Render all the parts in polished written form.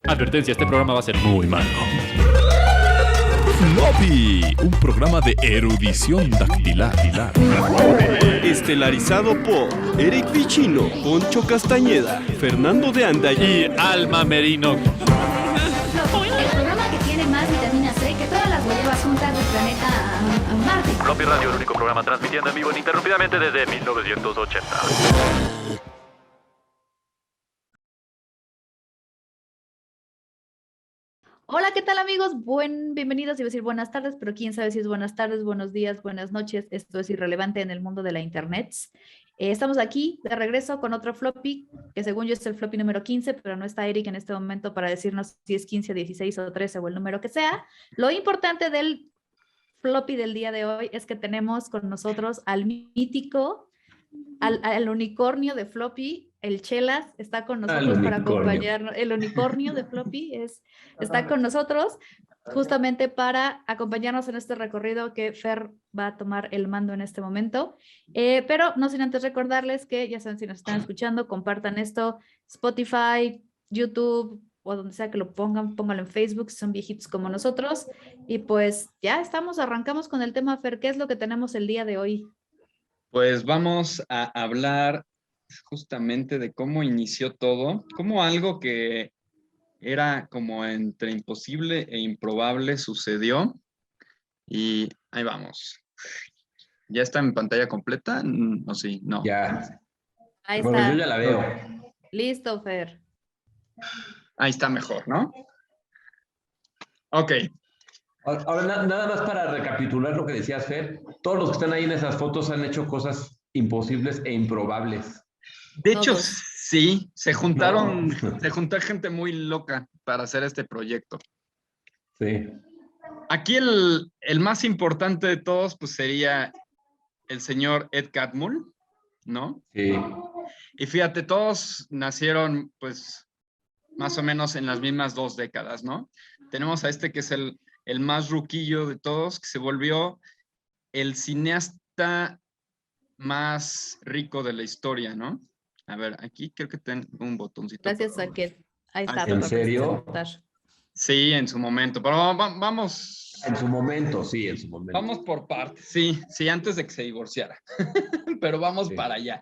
Advertencia, este programa va a ser muy malo. Floppy, un programa de erudición dactilar. Estelarizado por Eric Vicino, Poncho Castañeda, Fernando de Anda Y Alma Merino. El programa que tiene más vitamina C que todas las huevas juntas del planeta a Marte. Floppy Radio, el único programa transmitiendo en vivo ininterrumpidamente desde 1980. Hola, ¿qué tal amigos? Bienvenidos, iba a decir buenas tardes, pero quién sabe si es buenas tardes, buenos días, buenas noches. Esto es irrelevante en el mundo de la internet. Estamos aquí de regreso con otro floppy, que según yo es el floppy número 15, pero no está Eric en este momento para decirnos si es 15, 16 o 13 o el número que sea. Lo importante del floppy del día de hoy es que tenemos con nosotros al mítico, al unicornio de floppy. El Chelas está con nosotros para acompañarnos. El unicornio de floppy está con nosotros justamente para acompañarnos en este recorrido que Fer va a tomar el mando en este momento. Pero no sin antes recordarles que ya saben, si nos están escuchando, compartan esto, Spotify, YouTube o donde sea que lo pongan, pónganlo en Facebook si son viejitos como nosotros. Y pues ya arrancamos con el tema, Fer. ¿Qué es lo que tenemos el día de hoy? Pues vamos a hablar justamente de cómo inició todo, cómo algo que era como entre imposible e improbable sucedió. Y ahí vamos. ¿Ya está en pantalla completa? ¿O sí? No. Ya. Ahí Bueno, está. yo ya la veo. Listo, Fer. Ahí está mejor, ¿no? Ok. Ahora, nada más para recapitular lo que decías, Fer. Todos los que están ahí en esas fotos han hecho cosas imposibles e improbables. De hecho, Todos. sí, se juntó gente muy loca para hacer este proyecto. Sí. Aquí el más importante de todos, pues sería el señor Ed Catmull, ¿no? Sí. Y fíjate, todos nacieron, pues, más o menos en las mismas 2 décadas, ¿no? Tenemos a este que es el más ruquillo de todos, que se volvió el cineasta más rico de la historia, ¿no? A ver, aquí creo que tengo un botoncito. Gracias a que ahí está. ¿En serio? Sí, en su momento, pero vamos. En su momento, sí, en su momento. Vamos por partes, sí, antes de que se divorciara. Pero vamos para allá.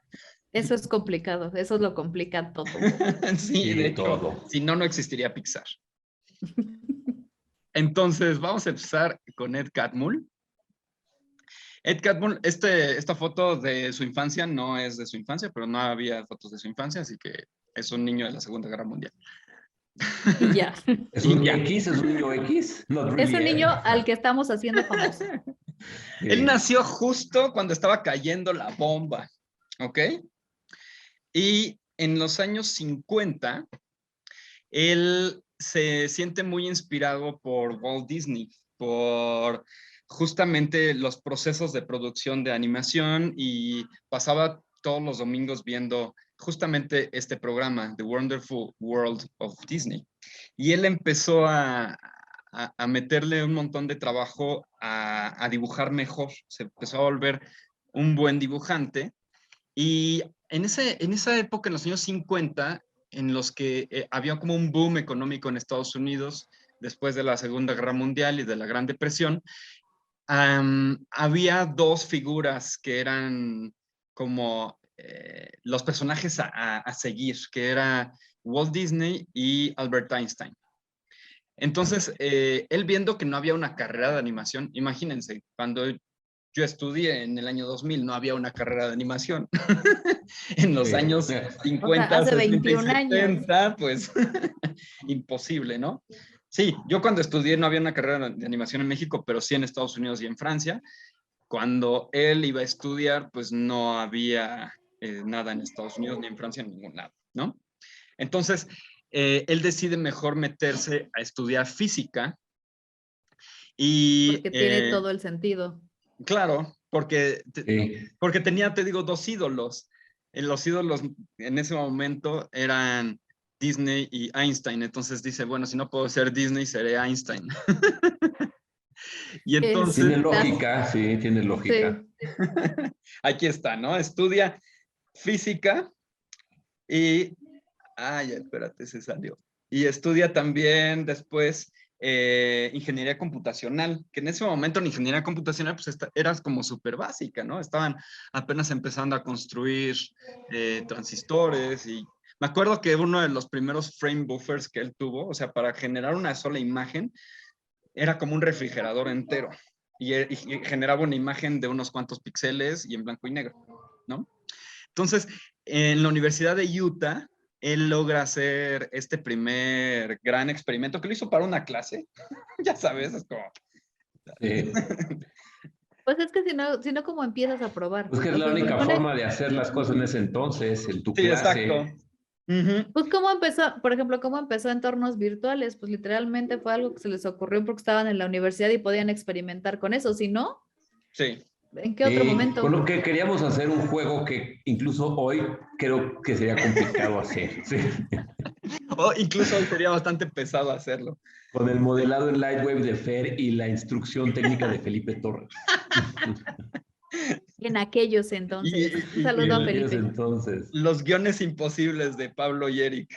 Eso es complicado, eso lo complica todo. Sí, de hecho, todo. si no, no existiría Pixar. Entonces, vamos a empezar con Ed Catmull. Ed Catmull, esta foto de su infancia no es de su infancia, pero no había fotos de su infancia, así que es un niño de la Segunda Guerra Mundial. Y ya. ¿Es un X? ¿Es un niño X? Not really, Es un niño al que estamos haciendo famoso. Sí. Él nació justo cuando estaba cayendo la bomba, ¿ok? Y en los años 50, él se siente muy inspirado por Walt Disney, por justamente los procesos de producción de animación, y pasaba todos los domingos viendo justamente este programa, The Wonderful World of Disney. Y él empezó a meterle un montón de trabajo a dibujar mejor. Se empezó a volver un buen dibujante. Y en esa época, en los años 50, en los que había como un boom económico en Estados Unidos, después de la Segunda Guerra Mundial y de la Gran Depresión, había 2 figuras que eran como los personajes a seguir, que era Walt Disney y Albert Einstein. Entonces, él viendo que no había una carrera de animación, imagínense, cuando yo estudié en el año 2000, no había una carrera de animación. En los años 50, O sea, hace 60 y 21 70, pues imposible, ¿no? Sí, yo cuando estudié no había una carrera de animación en México, pero sí en Estados Unidos y en Francia. Cuando él iba a estudiar, pues no había nada en Estados Unidos ni en Francia, en ningún lado, ¿no? Entonces, él decide mejor meterse a estudiar física. Y, Porque tiene todo el sentido. Claro, porque Sí. tenía, te digo, 2 ídolos. Los ídolos en ese momento eran Disney y Einstein. Entonces dice, bueno, si no puedo ser Disney, seré Einstein. Y entonces... Tiene lógica, sí, tiene lógica. Sí. Aquí está, ¿no? Estudia física y... Ay, espérate, se salió. y estudia también después ingeniería computacional, que en ese momento en ingeniería computacional pues era como súper básica, ¿no? Estaban apenas empezando a construir transistores y me acuerdo que uno de los primeros frame buffers que él tuvo, o sea, para generar una sola imagen, era como un refrigerador entero y generaba una imagen de unos cuantos píxeles y en blanco y negro, ¿no? Entonces, en la Universidad de Utah, él logra hacer este primer gran experimento que lo hizo para una clase. Ya sabes, es como... Sí. Pues es que si no, ¿cómo empiezas a probar? Pues que es O la sea, se única supone- forma de hacer las cosas en ese entonces, en tu Sí, clase. exacto. Ujú. Pues cómo empezó, por ejemplo, cómo empezó entornos virtuales, pues literalmente fue algo que se les ocurrió porque estaban en la universidad y podían experimentar con eso, si no, Sí. ¿en qué otro momento? Bueno, que queríamos hacer un juego que incluso hoy creo que sería complicado hacer. Sí. O incluso hoy sería bastante pesado hacerlo. Con el modelado en Lightwave de Fer y la instrucción técnica de Felipe Torres. En aquellos entonces. Y- Un saludo a En aquellos Felipe. entonces. Los guiones imposibles de Pablo y Eric.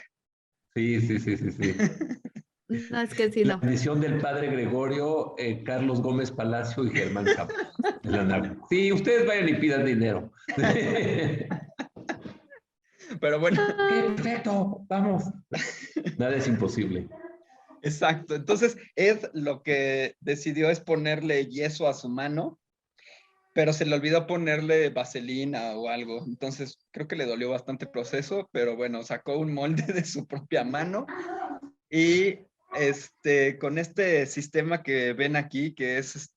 Sí, sí, sí, sí, sí. No, es que sí, La no. edición del padre Gregorio, Carlos Gómez Palacio y Germán Campos. En la nave. Sí, ustedes vayan y pidan dinero. Pero bueno, Perfecto, vamos. Nada es imposible. exacto. Entonces, Ed lo que decidió es ponerle yeso a su mano, pero se le olvidó ponerle vaselina o algo. Entonces, creo que le dolió bastante el proceso, pero bueno, sacó un molde de su propia mano y con este sistema que ven aquí, que es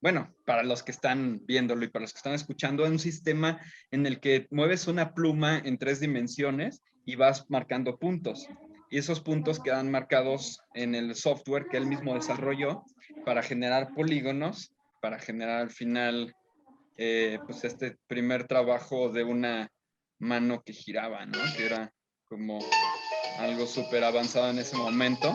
bueno, para los que están viéndolo y para los que están escuchando, es un sistema en el que mueves una pluma en 3 dimensiones y vas marcando puntos. Y esos puntos quedan marcados en el software que él mismo desarrolló para generar polígonos, para generar al final, pues este primer trabajo de una mano que giraba, ¿no? Que era como algo súper avanzado en ese momento.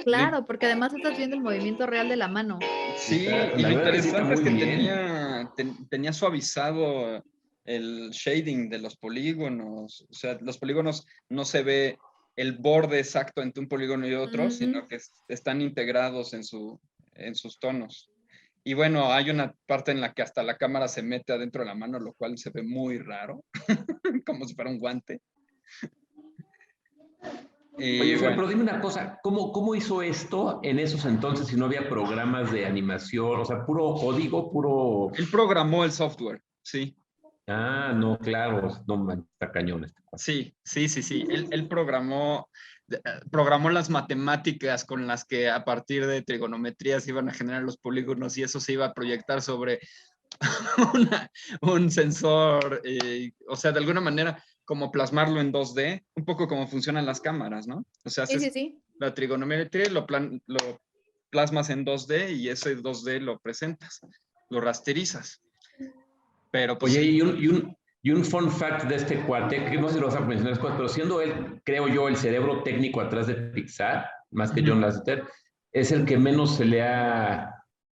Claro, porque además estás viendo el movimiento real de la mano. Sí, La y lo verdad que sí está interesante es muy que bien. tenía suavizado el shading de los polígonos. O sea, los polígonos no se ve el borde exacto entre un polígono y otro, sino que están integrados en sus tonos. Y bueno, hay una parte en la que hasta la cámara se mete adentro de la mano, lo cual se ve muy raro, como si fuera un guante. Y Oye, Fer, bueno, pero dime una cosa, ¿cómo hizo esto en esos entonces si no había programas de animación? O sea, puro código, puro... él programó el software, sí. Ah, no, claro, no, man, está cañón este cuate. Sí. Él programó las matemáticas con las que a partir de trigonometría se iban a generar los polígonos y eso se iba a proyectar sobre un sensor, o sea, de alguna manera como plasmarlo en 2D, un poco como funcionan las cámaras, ¿no? O sea, Sí, haces sí. la trigonometría, lo plasmas en 2D y ese 2D lo presentas, lo rasterizas. Pero pues Oye, sí. y un fun fact de este cuate, que no sé si lo vas a mencionar después, pero siendo él, creo yo, el cerebro técnico atrás de Pixar, más que John Lasseter, es el que menos se le ha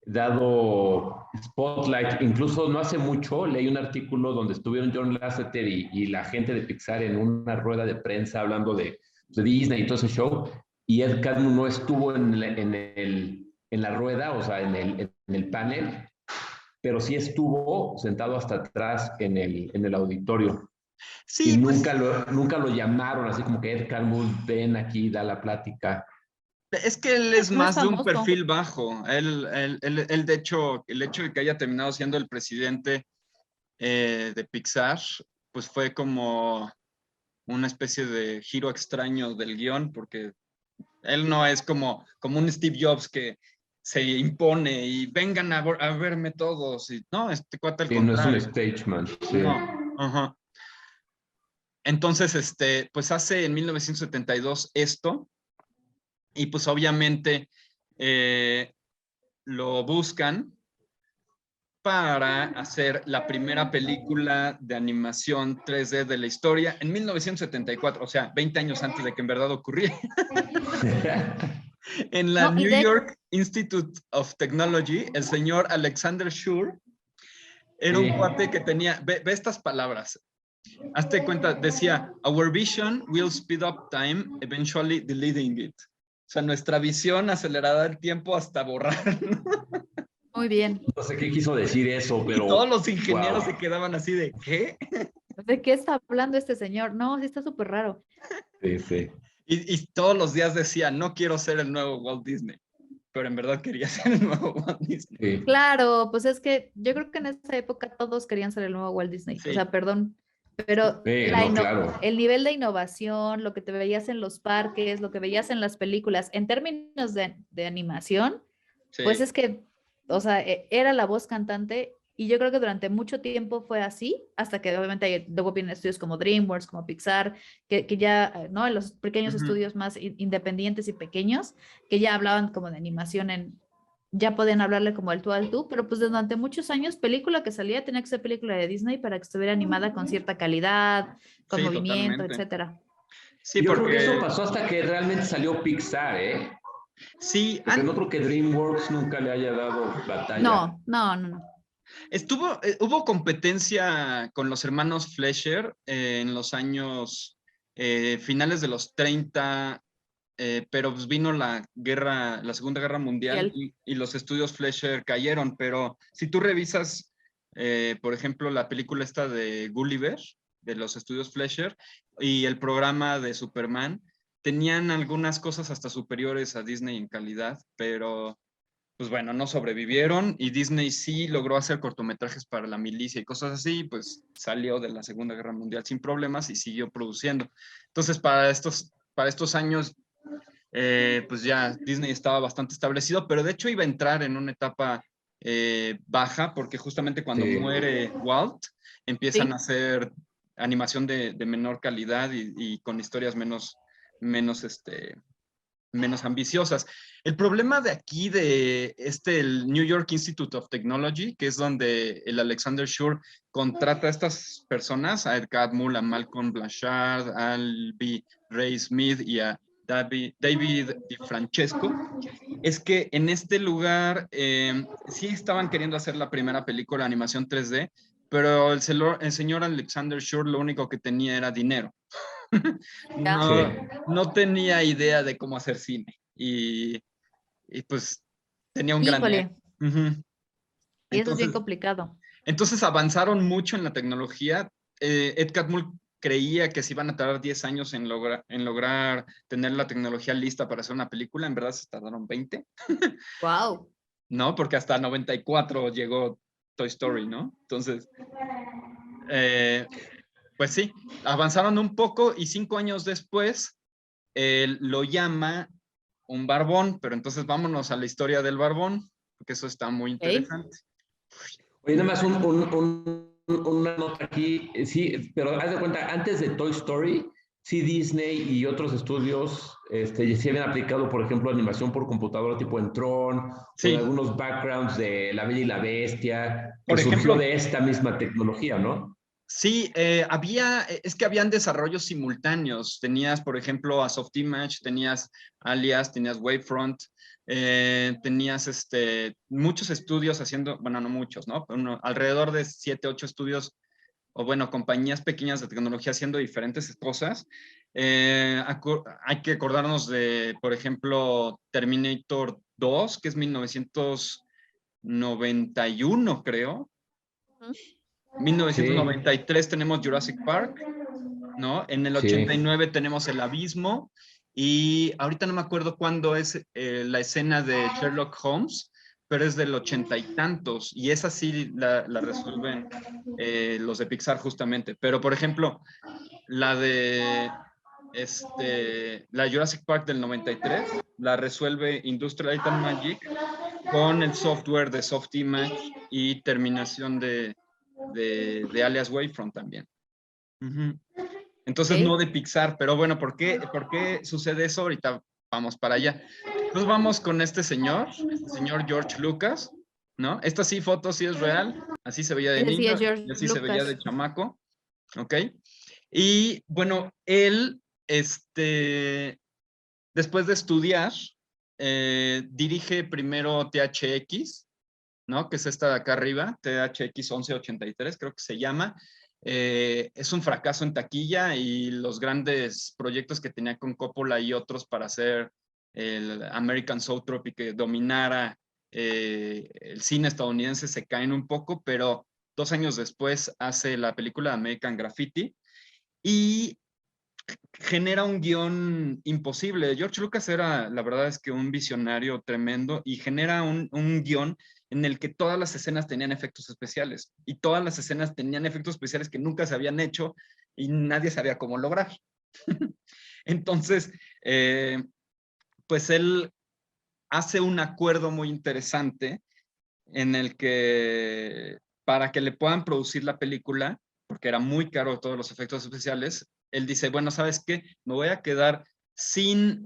dado spotlight. Incluso no hace mucho leí un artículo donde estuvieron John Lasseter y la gente de Pixar en una rueda de prensa hablando de Disney y todo ese show, y Ed Catmull no estuvo en la rueda, o sea, en el panel, pero sí estuvo sentado hasta atrás en el auditorio. Sí, Y pues, nunca lo llamaron, así como que Ed Catmull, ven aquí, da la plática. es que él es No es más de un famoso. perfil bajo. Él, de hecho, el hecho de que haya terminado siendo el presidente de Pixar, pues fue como una especie de giro extraño del guión, porque él no es como un Steve Jobs que se impone y vengan a verme todos. Y, no, este cuate al Sí, no es un contrario. stage man. Sí. No, ajá. Entonces, pues hace en 1972 esto, y pues obviamente lo buscan para hacer la primera película de animación 3D de la historia en 1974, o sea, 20 años antes de que en verdad ocurriera. En la No, y New de hecho- York Institute of Technology, el señor Alexander Schur era un Sí. cuate que tenía, ve estas palabras, hazte cuenta, decía, our vision will speed up time, eventually deleting it. O sea, nuestra visión acelerará el tiempo hasta borrar, ¿no? Muy bien. No sé qué quiso decir eso, Y pero... todos los ingenieros wow. se quedaban así de, ¿qué? ¿De qué está hablando este señor? No, sí está súper raro. Sí, sí. Y todos los días decía, no quiero ser el nuevo Walt Disney. Pero en verdad quería ser el nuevo Walt Disney. Sí. Claro, pues es que yo creo que en esa época todos querían ser el nuevo Walt Disney. Sí. O sea, perdón, pero Sí, la no, claro. el nivel de innovación, lo que te veías en los parques, lo que veías en las películas, en términos de animación, Sí. pues es que, o sea, era la voz cantante y yo creo que durante mucho tiempo fue así, hasta que obviamente luego vienen estudios como DreamWorks, como Pixar, que ya, ¿no? En los pequeños Ujú. estudios más independientes y pequeños, que ya hablaban como de animación ya podían hablarle como al tú al tú, pero pues durante muchos años película que salía tenía que ser película de Disney para que estuviera animada con cierta calidad, con Sí, movimiento, totalmente. etcétera. Sí, Yo creo que eso porque pasó hasta que realmente salió Pixar, ¿eh? sí, Porque no creo que DreamWorks nunca le haya dado batalla. No. hubo competencia con los hermanos Fleischer en los años finales de los 30, pero pues vino la Segunda Guerra Mundial y los estudios Fleischer cayeron, pero si tú revisas, por ejemplo, la película esta de Gulliver, de los estudios Fleischer, y el programa de Superman, tenían algunas cosas hasta superiores a Disney en calidad, pero pues bueno, no sobrevivieron y Disney sí logró hacer cortometrajes para la milicia y cosas así, pues salió de la Segunda Guerra Mundial sin problemas y siguió produciendo. Entonces, para estos años, pues ya Disney estaba bastante establecido, pero de hecho iba a entrar en una etapa baja, porque justamente cuando Sí. muere Walt, empiezan Sí. a hacer animación de menor calidad y con historias menos ambiciosas. El problema de aquí, el New York Institute of Technology, que es donde el Alexander Shur contrata a estas personas, a Ed Catmull, a Malcolm Blanchard, a Albee Ray Smith y a David DiFrancesco, es que en este lugar sí estaban queriendo hacer la primera película de animación 3D, pero el señor Alexander Shur lo único que tenía era dinero. No tenía idea de cómo hacer cine y pues tenía un gran ego. Híjole, y eso es bien Entonces, complicado. entonces avanzaron mucho en la tecnología. Ed Catmull creía que se iban a tardar 10 años en lograr tener la tecnología lista para hacer una película. En verdad se tardaron 20. Wow. ¿No? Porque hasta 94 llegó Toy Story, ¿no? Entonces, pues sí, avanzaron un poco y 5 años después lo llama un barbón, pero entonces vámonos a la historia del barbón, porque eso está muy interesante. Oye, nada más una nota aquí, sí, pero haz de cuenta, antes de Toy Story, sí Disney y otros estudios sí habían aplicado, por ejemplo, animación por computadora tipo en Tron, Sí. con algunos backgrounds de La Bella y la Bestia, que Por ejemplo, surgió de esta misma tecnología, ¿no? Sí, es que habían desarrollos simultáneos. Tenías, por ejemplo, a Softimage, tenías Alias, tenías Wavefront, tenías muchos estudios haciendo, bueno, no muchos, ¿no? Alrededor de 7, 8 estudios, o bueno, compañías pequeñas de tecnología haciendo diferentes cosas. Hay que acordarnos de, por ejemplo, Terminator 2, que es 1991, creo. 1993 tenemos Jurassic Park, ¿no? En el 89 tenemos El Abismo y ahorita no me acuerdo cuándo es la escena de Sherlock Holmes, pero es del 80 y tantos y esa sí la resuelven los de Pixar justamente. Pero por ejemplo, la de la Jurassic Park del 93 la resuelve Industrial Light and Magic con el software de Softimage y terminación de Alias Wavefront también. Entonces no de Pixar, pero bueno, ¿por qué sucede eso? Ahorita vamos para allá. Entonces vamos con este señor George Lucas, ¿no? Esta sí, foto sí es real, así se veía de niño y así se veía de chamaco, ¿ok? Y bueno, él, después de estudiar, dirige primero THX, ¿no? Que es esta de acá arriba, THX 1183, creo que se llama. Es un fracaso en taquilla y los grandes proyectos que tenía con Coppola y otros para hacer el American Zoetrope y que dominara el cine estadounidense se caen un poco, pero 2 años después hace la película American Graffiti y genera un guión imposible. George Lucas era, la verdad es que un visionario tremendo y genera un guión en el que todas las escenas tenían efectos especiales y todas las escenas tenían efectos especiales que nunca se habían hecho y nadie sabía cómo lograr. Entonces, pues él hace un acuerdo muy interesante en el que para que le puedan producir la película, porque era muy caro todos los efectos especiales, él dice, bueno, ¿sabes qué? Me voy a quedar sin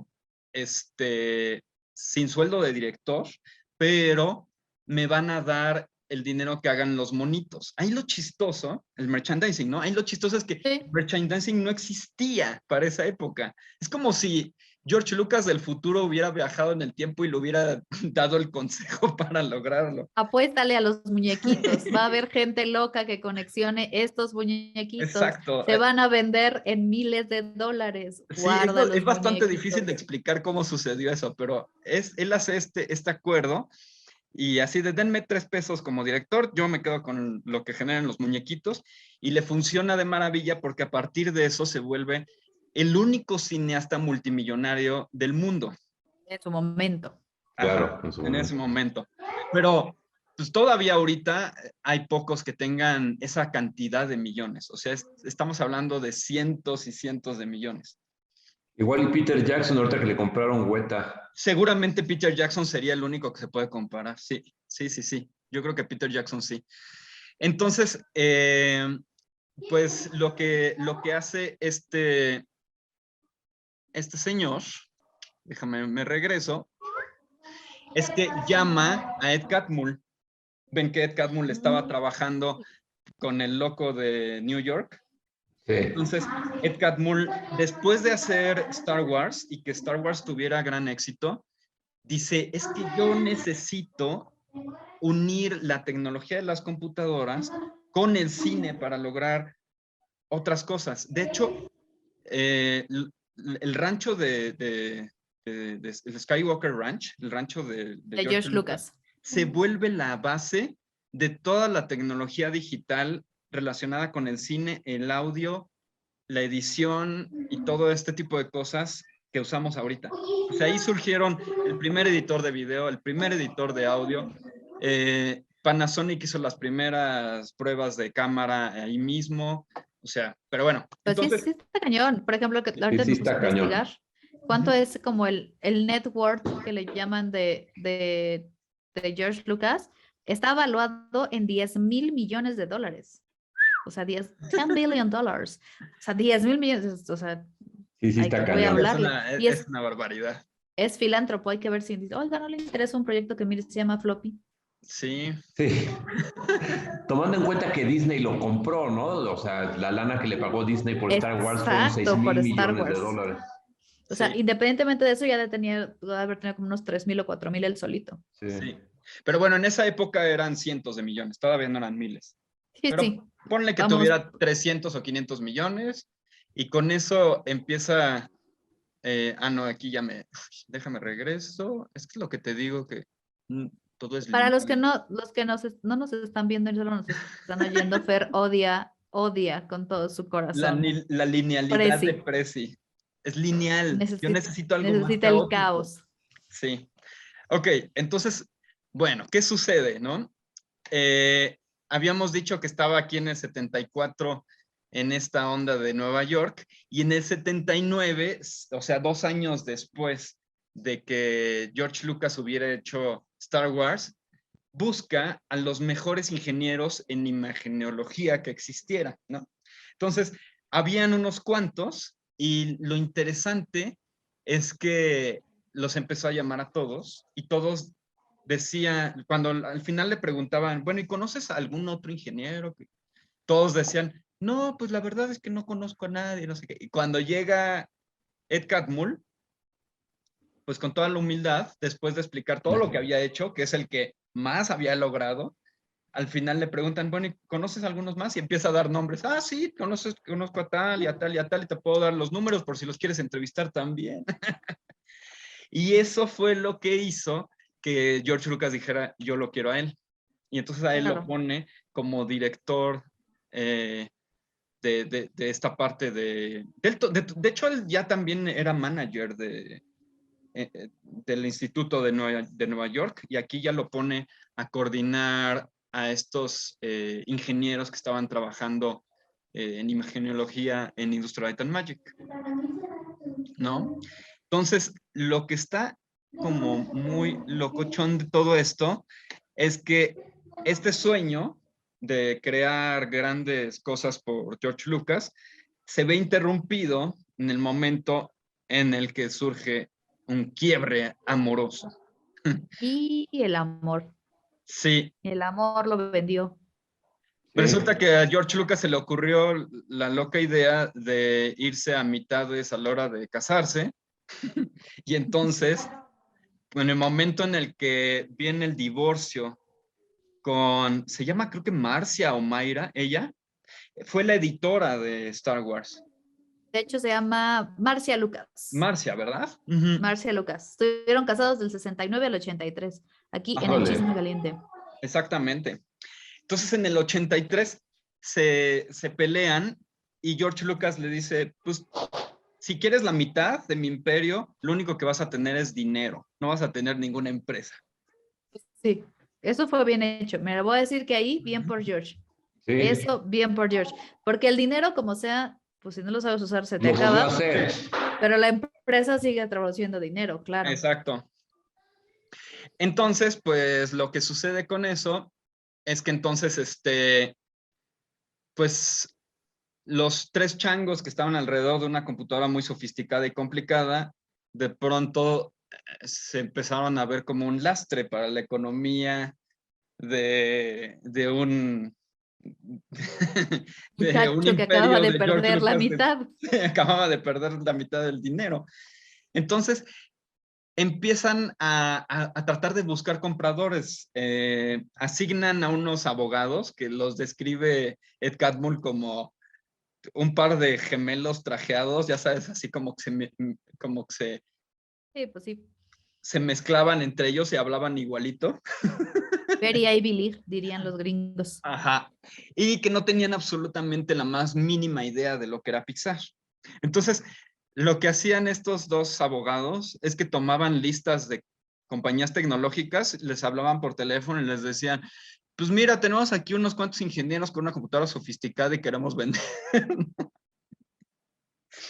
sueldo de director, pero me van a dar el dinero que hagan los monitos. Ahí lo chistoso, el merchandising, ¿no? Ahí lo chistoso es que el merchandising no existía para esa época. Es como si George Lucas del futuro hubiera viajado en el tiempo y le hubiera dado el consejo para lograrlo. Apuéstale a los muñequitos. Va a haber gente loca que conexione estos muñequitos. Exacto. Se van a vender en miles de dólares. Sí, Guarda es bastante muñequitos. difícil de explicar cómo sucedió eso, pero él hace este acuerdo y así de denme 3 pesos como director, yo me quedo con lo que generan los muñequitos y le funciona de maravilla porque a partir de eso se vuelve el único cineasta multimillonario del mundo. En su momento. Claro, en ese momento. Pero pues todavía ahorita hay pocos que tengan esa cantidad de millones. O sea, estamos hablando de cientos y cientos de millones. Igual y Peter Jackson, ahorita que le compraron Weta. Seguramente Peter Jackson sería el único que se puede comparar. Sí. Yo creo que Peter Jackson sí. Entonces, pues lo que hace este señor, déjame, me regreso, es que llama a Ed Catmull. Ven que Ed Catmull estaba trabajando con el loco de New York. Sí. Entonces, Ed Catmull, después de hacer Star Wars y que Star Wars tuviera gran éxito, dice, es que yo necesito unir la tecnología de las computadoras con el cine para lograr otras cosas. De hecho, el rancho de el Skywalker Ranch, el rancho de George Lucas, se vuelve la base de toda la tecnología digital relacionada con el cine, el audio, la edición y todo este tipo de cosas que usamos ahorita. O sea, ahí surgieron el primer editor de video, el primer editor de audio. Panasonic hizo las primeras pruebas de cámara ahí mismo. O sea, pero bueno. Pues entonces, sí está cañón. Por ejemplo, que ahorita sí nos está pusimos a cañón. investigar cuánto es como el net worth que le llaman de George Lucas. Está evaluado en $10,000 millones. O sea, 10 billion dollars. O sea, 10,000 millones. O sea, Sí está voy a cañón. hablarle. Y es una barbaridad. es filántropo. Hay que ver si dice, oiga, no le interesa un proyecto que mire, se llama Floppy. Sí. Sí. Tomando en cuenta que Disney lo compró, ¿no? O sea, la lana que le pagó Disney por Star Wars fueron Exacto, por 6,000 Star millones de Wars. dólares. O sea, Sí. independientemente de eso, ya debe haber tenido como unos 3,000 o 4,000 él solito. Sí. Pero bueno, en esa época eran cientos de millones, todavía no eran miles. Sí, Pero sí. ponle que Vamos. tuviera 300 o 500 millones y con eso empieza... no, aquí ya déjame regreso. Es que lo que te digo que todo es... Para los que lineal. no nos están viendo y solo nos están oyendo, Fer odia con todo su corazón. La linealidad Prezi. de Prezi. Es lineal. Yo necesito algo más necesita el caótico. caos. Sí. Ok, entonces, bueno, ¿qué sucede, no? Habíamos dicho que estaba aquí en el 74 en esta onda de Nueva York y en el 79, o sea, 2 años después de que George Lucas hubiera hecho Star Wars, busca a los mejores ingenieros en imagenología que existiera, ¿no? Entonces, habían unos cuantos y lo interesante es que los empezó a llamar a todos y todos decían, cuando al final le preguntaban, bueno, ¿y conoces a algún otro ingeniero? Todos decían, no, pues la verdad es que no conozco a nadie, no sé qué. Y cuando llega Ed Catmull, pues con toda la humildad, después de explicar todo lo que había hecho, que es el que más había logrado, al final le preguntan, bueno, ¿y conoces algunos más? Y empieza a dar nombres. Ah, sí, conozco a tal y a tal y a tal, y te puedo dar los números por si los quieres entrevistar también. Y eso fue lo que hizo que George Lucas dijera, yo lo quiero a él. Y entonces a él lo pone como director de esta parte de hecho, él ya también era manager del Instituto de Nueva York, y aquí ya lo pone a coordinar a estos ingenieros que estaban trabajando en imagenología en Industrial Light and Magic, ¿no? Entonces, lo que está como muy locochón de todo esto es que este sueño de crear grandes cosas por George Lucas se ve interrumpido en el momento en el que surge un quiebre amoroso. Y el amor. Sí. El amor lo vendió. Resulta que a George Lucas se le ocurrió la loca idea de irse a mitades a la hora de casarse. Y entonces, en el momento en el que viene el divorcio se llama creo que Marcia o Mayra, ella fue la editora de Star Wars. De hecho, se llama Marcia Lucas. Marcia, ¿verdad? Marcia Lucas. Estuvieron casados del 69 al 83, aquí en El Chisme Caliente. Exactamente. Entonces, en el 83 se pelean y George Lucas le dice, pues, si quieres la mitad de mi imperio, lo único que vas a tener es dinero, no vas a tener ninguna empresa. Sí, eso fue bien hecho. Me lo voy a decir que ahí, bien por George. Sí. Eso, bien por George. Porque el dinero, como sea, pues si no lo sabes usar, se te acaba. Pero la empresa sigue traduciendo dinero, claro. Exacto. Entonces, pues lo que sucede con eso es que entonces, pues los tres changos que estaban alrededor de una computadora muy sofisticada y complicada, de pronto se empezaron a ver como un lastre para la economía de un Muchacho que acaba de perder la mitad. Acababa de perder la mitad del dinero. Entonces, empiezan a tratar de buscar compradores. Asignan a unos abogados que los describe Ed Catmull como un par de gemelos trajeados, ya sabes, así como que sí, pues sí. Se mezclaban entre ellos y hablaban igualito. Very Ivy League, dirían los gringos. Ajá. Y que no tenían absolutamente la más mínima idea de lo que era Pixar. Entonces, lo que hacían estos dos abogados es que tomaban listas de compañías tecnológicas, les hablaban por teléfono y les decían, pues mira, tenemos aquí unos cuantos ingenieros con una computadora sofisticada y queremos vender.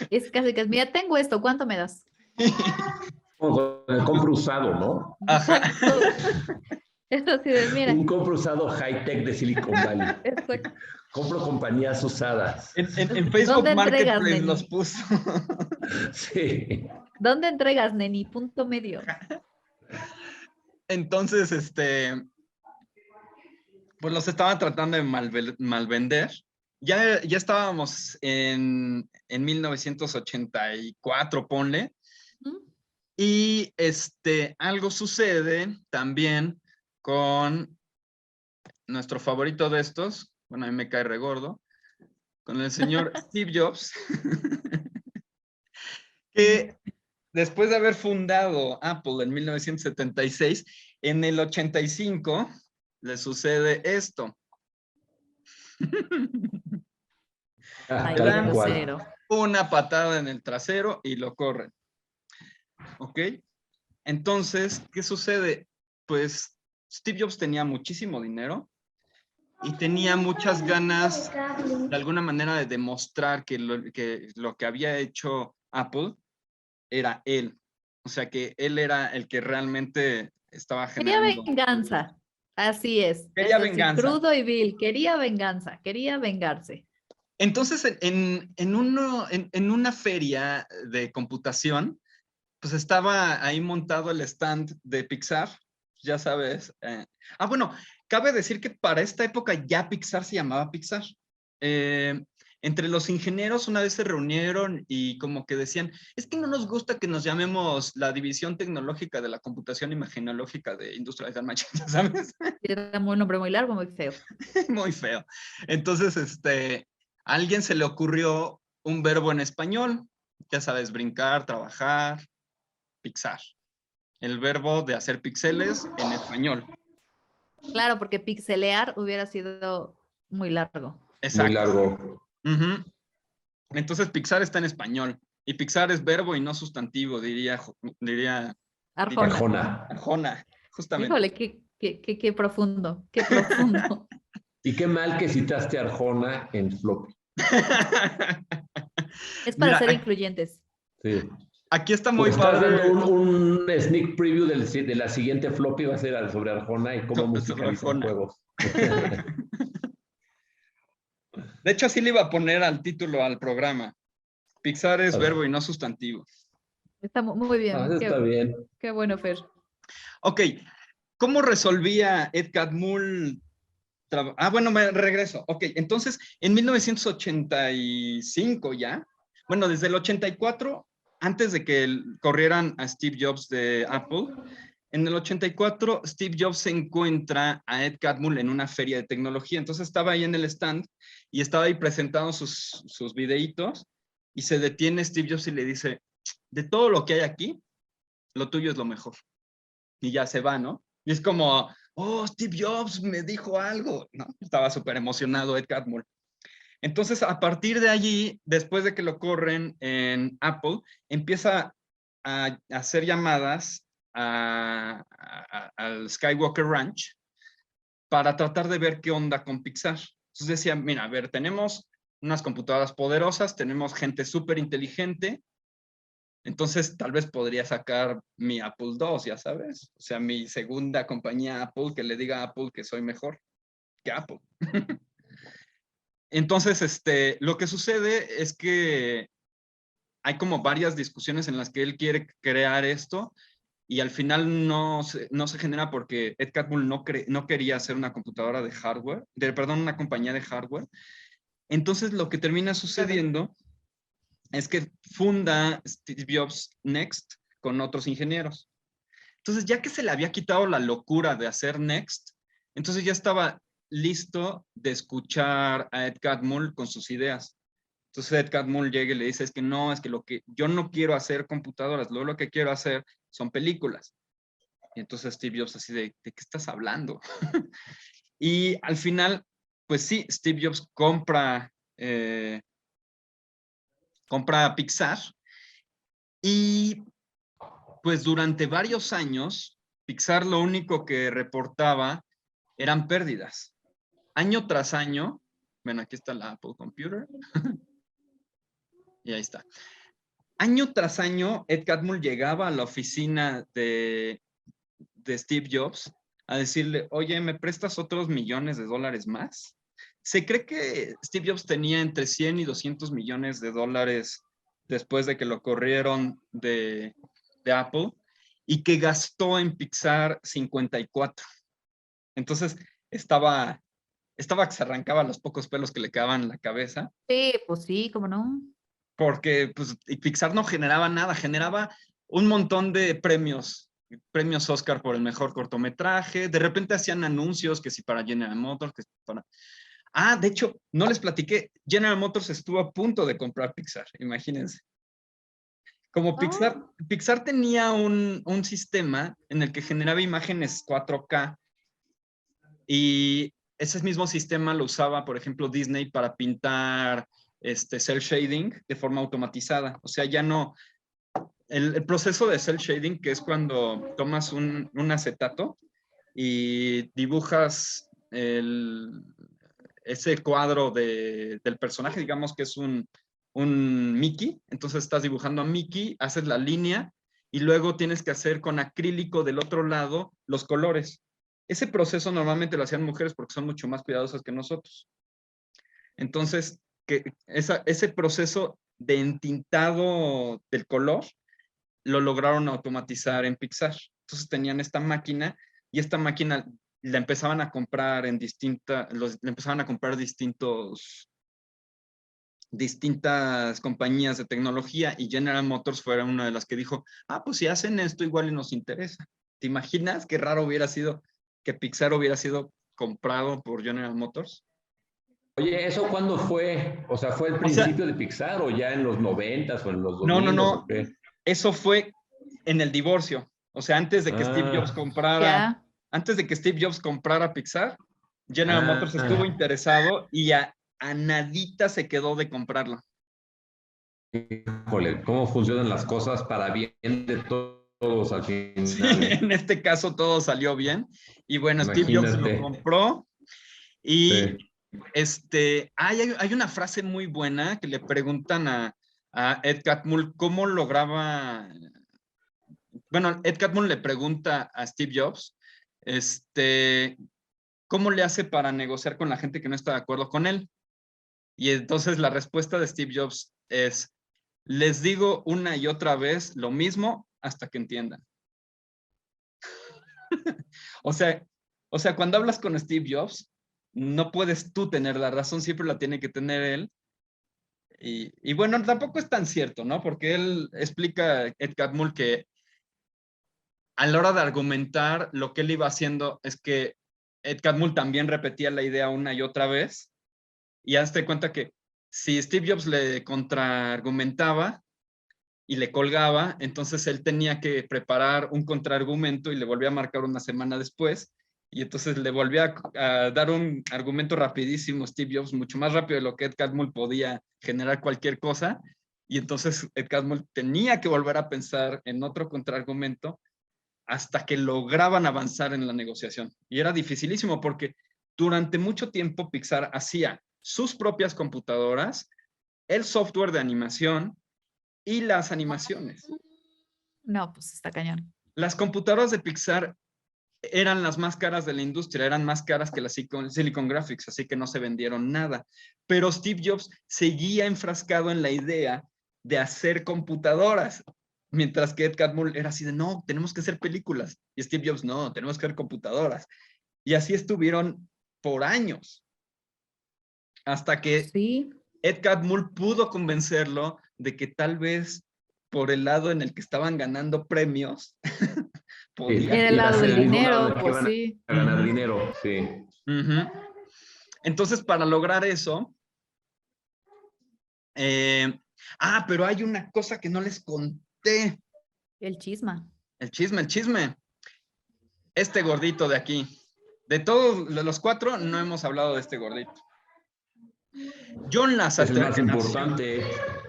Es casi que, mira, tengo esto, ¿cuánto me das? Como el compro usado, ¿no? Ajá. Eso sí, mira. Un compro usado high-tech de Silicon Valley. Exacto. Compro compañías usadas. En Facebook Marketplace los puso. Sí. ¿Dónde entregas, neni? Punto medio. Entonces, pues los estaban tratando de malvender. Ya estábamos en 1984, ponle. Y algo sucede también con nuestro favorito de estos, bueno, a mí me cae regordo, con el señor Steve Jobs, que después de haber fundado Apple en 1976, en el 85 le sucede esto. Una patada en el trasero y lo corren. ¿Ok? Entonces, ¿qué sucede? Pues Steve Jobs tenía muchísimo dinero y tenía muchas ganas, de alguna manera, de demostrar que lo que había hecho Apple era él. O sea, que él era el que realmente estaba generando. Quería venganza. Así es. Quería venganza. Crudo y vil. Quería venganza. Quería vengarse. Entonces, en una feria de computación, pues estaba ahí montado el stand de Pixar, ya sabes. Bueno, cabe decir que para esta época ya Pixar se llamaba Pixar. entre los ingenieros una vez se reunieron y como que decían, es que no nos gusta que nos llamemos la división tecnológica de la computación imaginológica de Industrial Machine, ¿sabes? Era un nombre muy largo, muy feo. Muy feo. Entonces, a alguien se le ocurrió un verbo en español, ya sabes, brincar, trabajar, pixar. El verbo de hacer píxeles en español. Claro, porque pixelear hubiera sido muy largo. Exacto. Muy largo. Ujú. Entonces, pixar está en español. Y pixar es verbo y no sustantivo, diría Arjona. Arjona. Arjona, justamente. Híjole, qué profundo, qué profundo. Y qué mal que citaste a Arjona en floppy. Es para Mira, ser incluyentes. Sí. Aquí está muy Pues estás padre. dando un sneak preview de la siguiente floppy, va a ser sobre Arjona y cómo Sobre musicalizan Arjona. juegos. De hecho, así le iba a poner al título al programa. Pixar es verbo y no sustantivo. Está muy bien. Ah, eso está bien. Qué bueno, Fer. Ok, ¿cómo resolvía Ed Catmull? Bueno, me regreso. Ok, entonces, en 1985 ya, bueno, desde el 84, antes de que corrieran a Steve Jobs de Apple, en el 84, Steve Jobs se encuentra a Ed Catmull en una feria de tecnología. Entonces estaba ahí en el stand y estaba ahí presentando sus videitos y se detiene Steve Jobs y le dice, de todo lo que hay aquí, lo tuyo es lo mejor. Y ya se va, ¿no? Y es como, oh, Steve Jobs me dijo algo. No, estaba súper emocionado Ed Catmull. Entonces, a partir de allí, después de que lo corren en Apple, empieza a hacer llamadas al Skywalker Ranch para tratar de ver qué onda con Pixar. Entonces decía, mira, a ver, tenemos unas computadoras poderosas, tenemos gente súper inteligente, entonces tal vez podría sacar mi Apple II, ya sabes, o sea, mi segunda compañía Apple, que le diga a Apple que soy mejor que Apple. Entonces, lo que sucede es que hay como varias discusiones en las que él quiere crear esto y al final no se genera porque Ed Catmull no quería hacer una computadora de hardware, perdón, una compañía de hardware. Entonces lo que termina sucediendo es que funda Steve Jobs Next con otros ingenieros. Entonces ya que se le había quitado la locura de hacer Next, entonces ya estaba listo de escuchar a Ed Catmull con sus ideas. Entonces Ed Catmull llega y le dice, es que lo que yo no quiero hacer computadoras, lo que quiero hacer son películas. Y entonces Steve Jobs así ¿de qué estás hablando? Y al final, pues sí, Steve Jobs compra Pixar y pues durante varios años, Pixar lo único que reportaba eran pérdidas. Año tras año, bueno, aquí está la Apple Computer. Y ahí está. Año tras año, Ed Catmull llegaba a la oficina de Steve Jobs a decirle, oye, ¿me prestas otros millones de dólares más? Se cree que Steve Jobs tenía entre 100 y 200 millones de dólares después de que lo corrieron de Apple y que gastó en Pixar 54. Entonces, estaba que se arrancaba los pocos pelos que le quedaban en la cabeza. Sí, pues sí, ¿cómo no? Porque pues, Pixar no generaba nada, generaba un montón de premios Oscar por el mejor cortometraje, de repente hacían anuncios que si para General Motors, que si para... de hecho, no les platiqué, General Motors estuvo a punto de comprar Pixar, imagínense. Como Pixar tenía un sistema en el que generaba imágenes 4K y ese mismo sistema lo usaba, por ejemplo, Disney para pintar cel shading de forma automatizada. O sea, ya no... El proceso de cel shading, que es cuando tomas un acetato y dibujas ese cuadro del personaje, digamos que es un Mickey, entonces estás dibujando a Mickey, haces la línea y luego tienes que hacer con acrílico del otro lado los colores. Ese proceso normalmente lo hacían mujeres porque son mucho más cuidadosas que nosotros. Entonces, ese proceso de entintado del color lo lograron automatizar en Pixar. Entonces tenían esta máquina y esta máquina la empezaban a comprar le empezaban a comprar distintos distintas compañías de tecnología y General Motors fue una de las que dijo, pues si hacen esto igual y nos interesa. ¿Te imaginas qué raro hubiera sido que Pixar hubiera sido comprado por General Motors? Oye, ¿eso cuándo fue? O sea, ¿fue el principio de Pixar o ya en los 90s o en los 2000s? No. Eso fue en el divorcio. O sea, antes de que Steve Jobs comprara, antes de que Steve Jobs comprara Pixar, General Motors estuvo interesado y a nadita se quedó de comprarlo. Híjole, ¿cómo funcionan las cosas para bien de todos al final? Sí, en este caso todo salió bien. Y bueno, Steve Jobs lo compró y hay una frase muy buena que le preguntan a Ed Catmull cómo lograba. Bueno, Ed Catmull le pregunta a Steve Jobs, ¿cómo le hace para negociar con la gente que no está de acuerdo con él? Y entonces la respuesta de Steve Jobs es, les digo una y otra vez lo mismo hasta que entiendan. o sea, cuando hablas con Steve Jobs, no puedes tú tener la razón, siempre la tiene que tener él. Y bueno, tampoco es tan cierto, ¿no? Porque él explica, Ed Catmull, que a la hora de argumentar, lo que él iba haciendo es que Ed Catmull también repetía la idea una y otra vez. Y hazte cuenta que si Steve Jobs le contraargumentaba y le colgaba, entonces él tenía que preparar un contraargumento y le volvía a marcar una semana después. Y entonces le volvía a dar un argumento rapidísimo Steve Jobs, mucho más rápido de lo que Ed Catmull podía generar cualquier cosa. Y entonces Ed Catmull tenía que volver a pensar en otro contraargumento hasta que lograban avanzar en la negociación. Y era dificilísimo porque durante mucho tiempo Pixar hacía sus propias computadoras, el software de animación y las animaciones. No, pues está cañón. Las computadoras de Pixar eran las más caras de la industria, eran más caras que las Silicon Graphics, así que no se vendieron nada. Pero Steve Jobs seguía enfrascado en la idea de hacer computadoras, mientras que Ed Catmull era así de, no, tenemos que hacer películas. Y Steve Jobs, no, tenemos que hacer computadoras. Y así estuvieron por años. Hasta que Ed Catmull pudo convencerlo de que tal vez por el lado en el que estaban ganando premios, podía. Era el lado del dinero, pues sí. A ganar dinero, sí. Entonces, para lograr eso, pero hay una cosa que no les conté. El chisme. El chisme. Este gordito de aquí. De todos los cuatro, no hemos hablado de este gordito. John Lasseter. Es el más importante.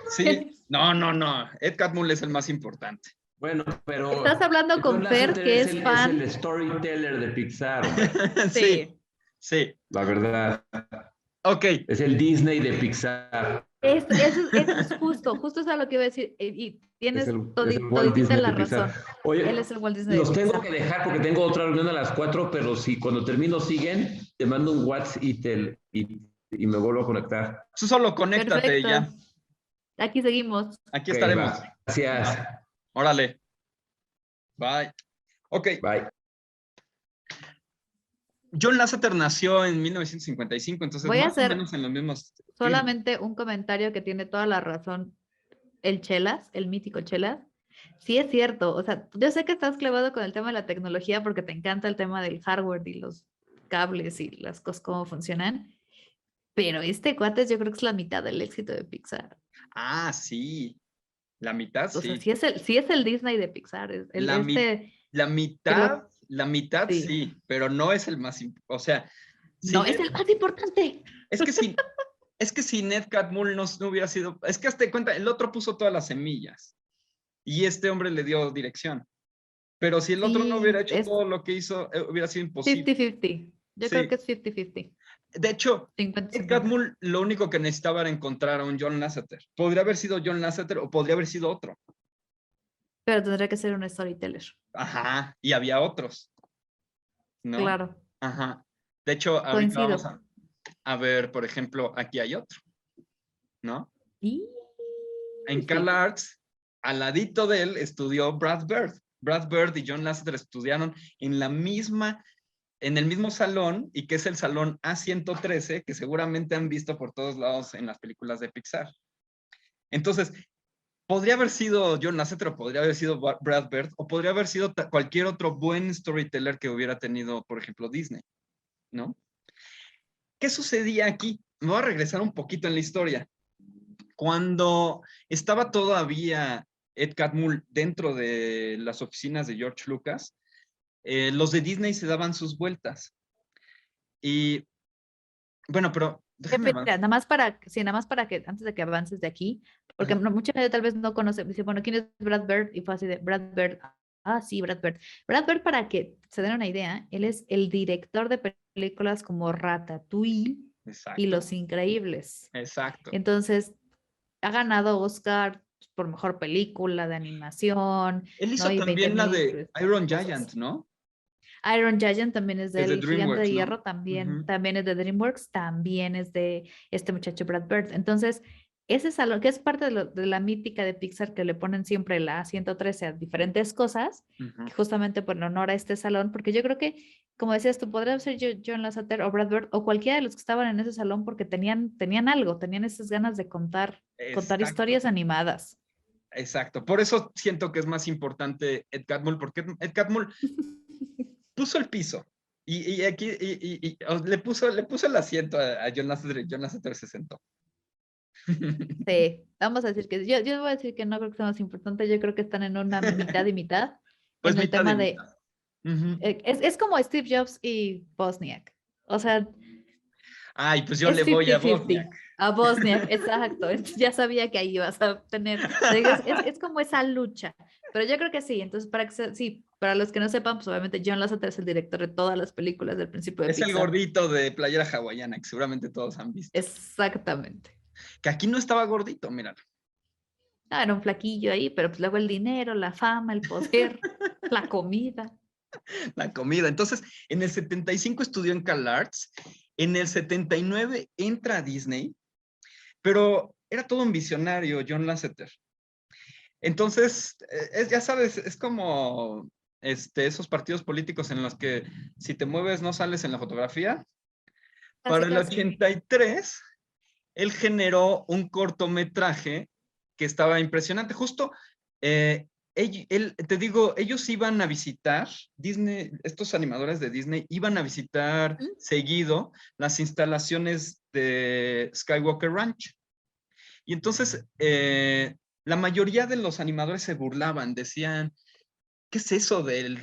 Sí. No. Ed Catmull es el más importante. Bueno, pero... Estás hablando con Fer, que es fan. Es el storyteller de Pixar. Sí. La verdad. Ok. Es el Disney de Pixar. Eso es justo es a lo que iba a decir. Y tienes todita la razón. Oye, él es el Walt Disney. Los tengo que dejar porque tengo otra reunión a las 4, pero si cuando termino siguen, te mando un WhatsApp y me vuelvo a conectar. Tú solo conéctate y ya. Aquí seguimos. Aquí estaremos. Gracias. Órale. Bye. Ok. Bye. John Lasseter nació en 1955, entonces voy a más hacer o menos en los mismos. solamente un comentario que tiene toda la razón. El Chelas, el mítico Chelas. Sí es cierto. O sea, yo sé que estás clavado con el tema de la tecnología porque te encanta el tema del hardware y los cables y las cosas cómo funcionan. Pero este cuate yo creo que es la mitad del éxito de Pixar. Ah, sí. La mitad, o sí. sea, sí es el Disney de Pixar. La mitad, sí, pero no es el más importante. O sea, no es el más importante. Es que si Ed Catmull no hubiera sido, es que hazte cuenta, el otro puso todas las semillas y este hombre le dio dirección. Pero si el otro no hubiera hecho todo lo que hizo, hubiera sido imposible. 50-50. Yo creo que es 50-50. De hecho, 50-50. Ed Catmull lo único que necesitaba era encontrar a un John Lasseter. Podría haber sido John Lasseter o podría haber sido otro. Pero tendría que ser un storyteller. Ajá, y había otros, ¿no? Claro. Ajá. De hecho, ahorita vamos a ver, por ejemplo, aquí hay otro, ¿no? En CalArts, al ladito de él estudió Brad Bird. Brad Bird y John Lasseter estudiaron en la misma en el mismo salón y que es el salón A113 que seguramente han visto por todos lados en las películas de Pixar. Entonces, podría haber sido John Lasseter, o podría haber sido Brad Bird, o podría haber sido cualquier otro buen storyteller que hubiera tenido, por ejemplo, Disney, ¿no? ¿Qué sucedía aquí? Me voy a regresar un poquito en la historia. Cuando estaba todavía Ed Catmull dentro de las oficinas de George Lucas, los de Disney se daban sus vueltas. Y bueno, pero déjame Mira, nada más para que, antes de que avances de aquí, porque mucha gente tal vez no conoce, dice, bueno, ¿quién es Brad Bird? Y fue así de Brad Bird. Ah, sí, Brad Bird. Brad Bird, para que se den una idea, él es el director de películas como Ratatouille exacto, y Los Increíbles. exacto. Entonces, ha ganado Oscar por mejor película de animación. Él hizo ¿no? Y también la 20,000 de Iron cosas. Giant, ¿no? Iron Giant también es Es de del Gigante de DreamWorks, ¿no? Hierro, también, Ujú. también es de DreamWorks, también es de este muchacho Brad Bird. Entonces, ese salón, que es parte de la mítica de Pixar, que le ponen siempre la 113 a diferentes cosas, Ujú. justamente por honor a este salón, porque yo creo que, como decías tú, podría ser John Lasseter o Brad Bird o cualquiera de los que estaban en ese salón porque tenían algo, tenían esas ganas de contar Exacto. historias animadas. Exacto. Por eso siento que es más importante Ed Catmull, porque Ed Catmull puso el piso y aquí le puso el asiento a John Lasseter, y John Lasseter se sentó. Sí, vamos a decir que yo voy a decir que no creo que sea más importante, yo creo que están en una mitad y mitad Pues en el mitad tema y de, mitad. Ujú. es como Steve Jobs y Wozniak, o sea, Ay, pues yo es le voy a 50-50, Wozniak. a Wozniak, exacto, ya sabía que ahí ibas a tener, es como esa lucha, pero yo creo que sí, entonces sí, para los que no sepan, pues obviamente John Lasseter es el director de todas las películas del principio de Es el Pixar. gordito de playera hawaiana que seguramente todos han visto. Exactamente. Que aquí no estaba gordito, míralo. Ah, era un flaquillo ahí, pero pues luego el dinero, la fama, el poder, la comida. La comida. Entonces, en el 75 estudió en CalArts, en el 79 entra a Disney, pero era todo un visionario, John Lasseter. Entonces, ya sabes, es como esos partidos políticos en los que si te mueves no sales en la fotografía. Casi, Para el casi. 83, él generó un cortometraje que estaba impresionante. Justo, te digo, ellos iban a visitar, Disney, estos animadores de Disney iban a visitar seguido las instalaciones de Skywalker Ranch. Y entonces, la mayoría de los animadores se burlaban, decían, ¿qué es eso de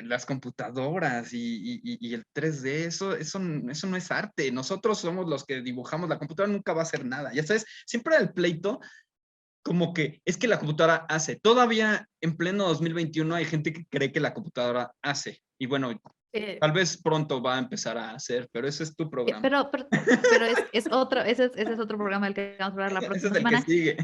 las computadoras y el 3D? Eso no es arte. Nosotros somos los que dibujamos. La computadora nunca va a hacer nada. Ya sabes, siempre era el pleito como que es que la computadora hace. Todavía en pleno 2021 hay gente que cree que la computadora hace. Y bueno, tal vez pronto va a empezar a hacer, pero ese es tu programa. Pero es otro, ese es otro programa del que vamos a hablar la próxima Ese es el semana. que sigue.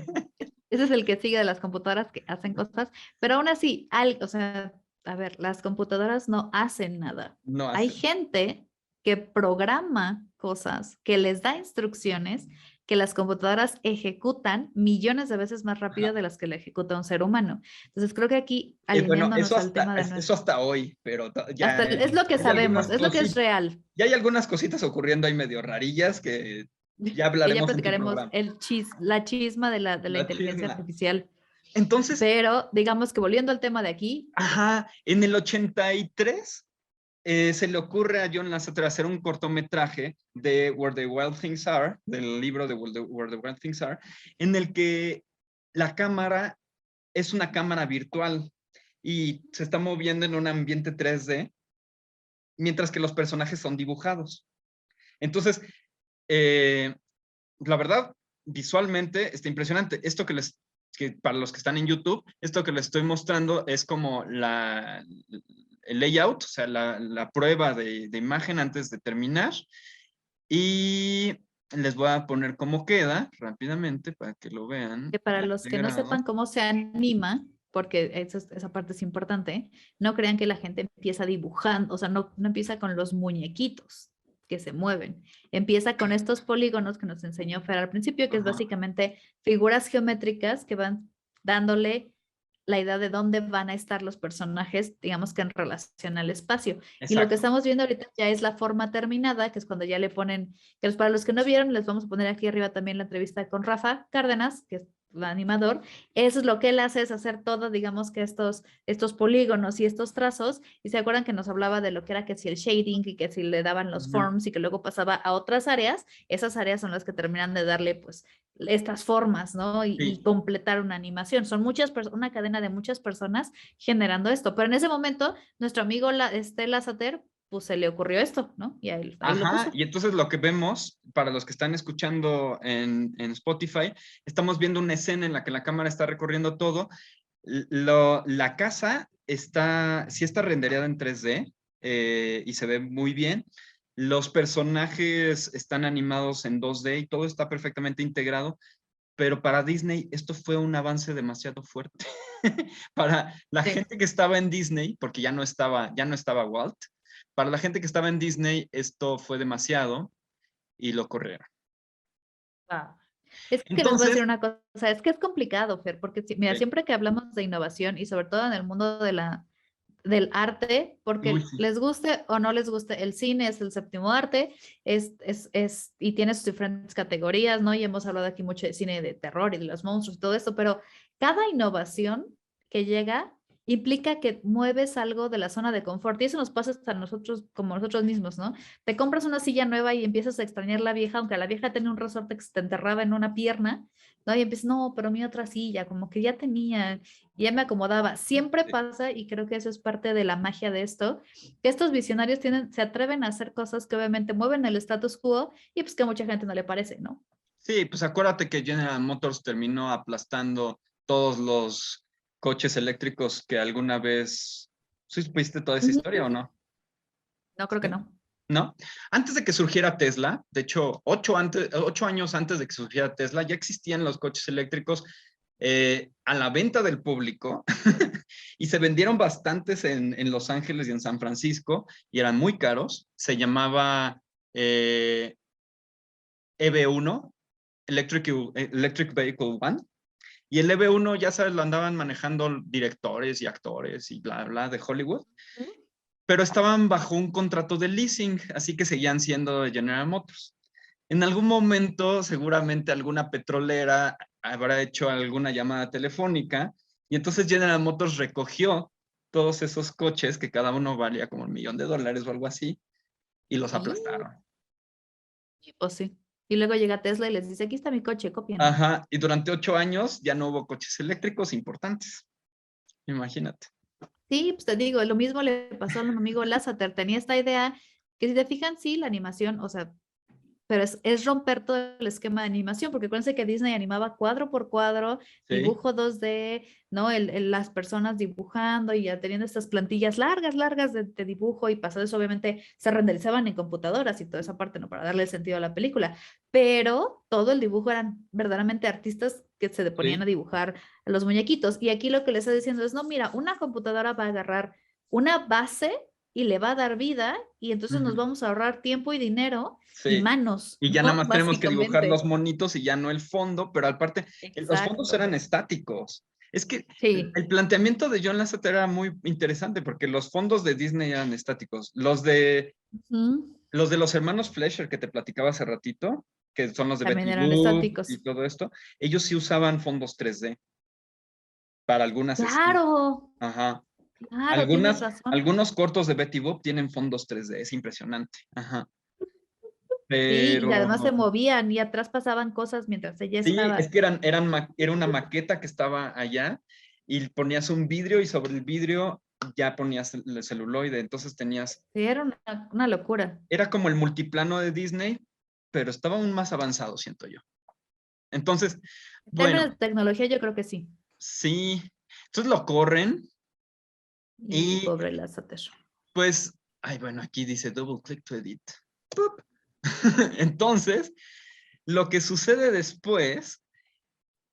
Ese es el que sigue de las computadoras que hacen cosas, pero aún así, o sea, a ver, las computadoras no hacen nada. No Hay hace. gente que programa cosas, que les da instrucciones, que las computadoras ejecutan millones de veces más rápido de las que le ejuta un ser humano. Entonces creo que aquí, Bueno, alineándonos al tema de eso hasta hoy, pero ya es lo que hay sabemos, algunas es lo que es cositas. real. Ya hay algunas cositas ocurriendo ahí medio rarillas que ya Que ya hablaremos en tu platicaremos programa. la chisma de la inteligencia chisma. artificial. Entonces, Pero digamos que volviendo al tema de aquí, ajá, en el 83 se le ocurre a John Lasseter hacer un cortometraje de Where the Wild Things Are, del libro de Where the Wild Things Are, en el que la cámara es una cámara virtual y se está moviendo en un ambiente 3D, mientras que los personajes son dibujados. Entonces, la verdad, visualmente está impresionante. Esto que para los que están en YouTube, esto que les estoy mostrando es como el layout, o sea, la prueba de imagen antes de terminar. Y les voy a poner cómo queda rápidamente para que lo vean. que para los que no sepan cómo se anima, porque esa parte es importante, no crean que la gente empieza dibujando, o sea, no empieza con los muñequitos que se mueven. Empieza con estos polígonos que nos enseñó Fer al principio, que es básicamente figuras geométricas que van dándole la idea de dónde van a estar los personajes, digamos que en relación al espacio. Y lo que Exacto. estamos viendo ahorita ya es la forma terminada, que es cuando ya le ponen, que para los que no vieron, les vamos a poner aquí arriba también la entrevista con Rafa Cárdenas, que es el animador. Eso es lo que él hace, es hacer todo, digamos que estos polígonos y estos trazos, y se acuerdan que nos hablaba de lo que era que si el shading y que si le daban los forms y que luego pasaba a otras áreas, esas áreas son las que terminan de darle pues estas formas, ¿no? Y Sí. completar una animación. Son muchas una cadena de muchas personas generando esto, pero en ese momento nuestro amigo Lasseter pues se le ocurrió esto, ¿no? Y ahí lo Ajá, puso. y entonces lo que vemos, para los que están escuchando en Spotify, estamos viendo una escena en la que la cámara está recorriendo todo. La casa sí está rendereada en 3D y se ve muy bien. Los personajes están animados en 2D y todo está perfectamente integrado, pero para Disney esto fue un avance demasiado fuerte. Para la Sí. gente que estaba en Disney, porque ya no estaba Walt, para la gente que estaba en Disney, esto fue demasiado y lo corrieron. Ah. Es que les voy a Entonces, decir una cosa, es que es complicado, Fer, porque mira, sí. siempre que hablamos de innovación y sobre todo en el mundo del arte, porque Sí. les guste o no les guste, el cine es el séptimo arte, y tiene sus diferentes categorías, ¿no? Y hemos hablado aquí mucho de cine de terror y de los monstruos y todo esto, pero cada innovación que llega implica que mueves algo de la zona de confort, y eso nos pasa hasta nosotros, como nosotros mismos, ¿no? Te compras una silla nueva y empiezas a extrañar la vieja, aunque la vieja tenía un resorte que se te enterraba en una pierna, ¿no? Y empiezas, no, pero mi otra silla, como que ya tenía, ya me acomodaba. Siempre pasa, y creo que eso es parte de la magia de esto, que estos visionarios se atreven a hacer cosas que obviamente mueven el status quo y pues que a mucha gente no le parece, ¿no? Sí, pues acuérdate que General Motors terminó aplastando todos los coches eléctricos que alguna vez... ¿Sí supiste toda esa historia o no? No, creo que no. ¿No? Antes de que surgiera Tesla, de hecho, 8 años antes de que surgiera Tesla, ya existían los coches eléctricos a la venta del público y se vendieron bastantes en Los Ángeles y en San Francisco y eran muy caros. Se llamaba EV1, Electric Vehicle One. Y el EV1, ya sabes, lo andaban manejando directores y actores y bla, bla, de Hollywood. Pero estaban bajo un contrato de leasing, así que seguían siendo de General Motors. En algún momento, seguramente alguna petrolera habrá hecho alguna llamada telefónica y entonces General Motors recogió todos esos coches, que cada uno valía como $1,000,000 o algo así, y los aplastaron. Pues sí. Y luego llega Tesla y les dice, aquí está mi coche, copien. Ajá, y durante 8 años ya no hubo coches eléctricos importantes. Imagínate. Sí, pues te digo, lo mismo le pasó a mi amigo Lasseter, tenía esta idea que si te fijan, sí, la animación, o sea, pero es romper todo el esquema de animación, porque acuérdense que Disney animaba cuadro por cuadro, Sí. dibujo 2D, ¿no? Las personas dibujando y ya teniendo estas plantillas largas de dibujo, y pasado eso obviamente se renderizaban en computadoras y toda esa parte, ¿no? Para darle sentido a la película, pero todo el dibujo eran verdaderamente artistas que se ponían a dibujar a los muñequitos, y aquí lo que les está diciendo es, no, mira, una computadora va a agarrar una base y le va a dar vida, y entonces nos vamos a ahorrar tiempo y dinero y manos. Y ya ¿no? nada más tenemos que dibujar Básicamente. los monitos y ya no el fondo, pero aparte, los fondos eran estáticos. Es que Sí. el planteamiento de John Lasseter era muy interesante porque los fondos de Disney eran estáticos. Los de los hermanos Fleischer que te platicaba hace ratito, que son los de También Betty eran Boop estáticos. y todo esto, ellos sí usaban fondos 3D para algunas escenas. Claro. Ajá. Claro, tienes razón. Algunos cortos de Betty Boop tienen fondos 3D, es impresionante. Ajá. Sí, Pero... y además se movían y atrás pasaban cosas mientras ella Sí, estaba. es que era una maqueta que estaba allá y ponías un vidrio y sobre el vidrio ya ponías el celuloide, entonces tenías... Sí, era una locura. Era como el multiplano de Disney, pero estaba aún más avanzado, siento yo. Entonces, En bueno, términos de tecnología, yo creo que sí. sí. Entonces lo corren Y y pobre Lasseter. pues, ay, bueno, aquí dice double click to edit. ¡Pup! Entonces, lo que sucede después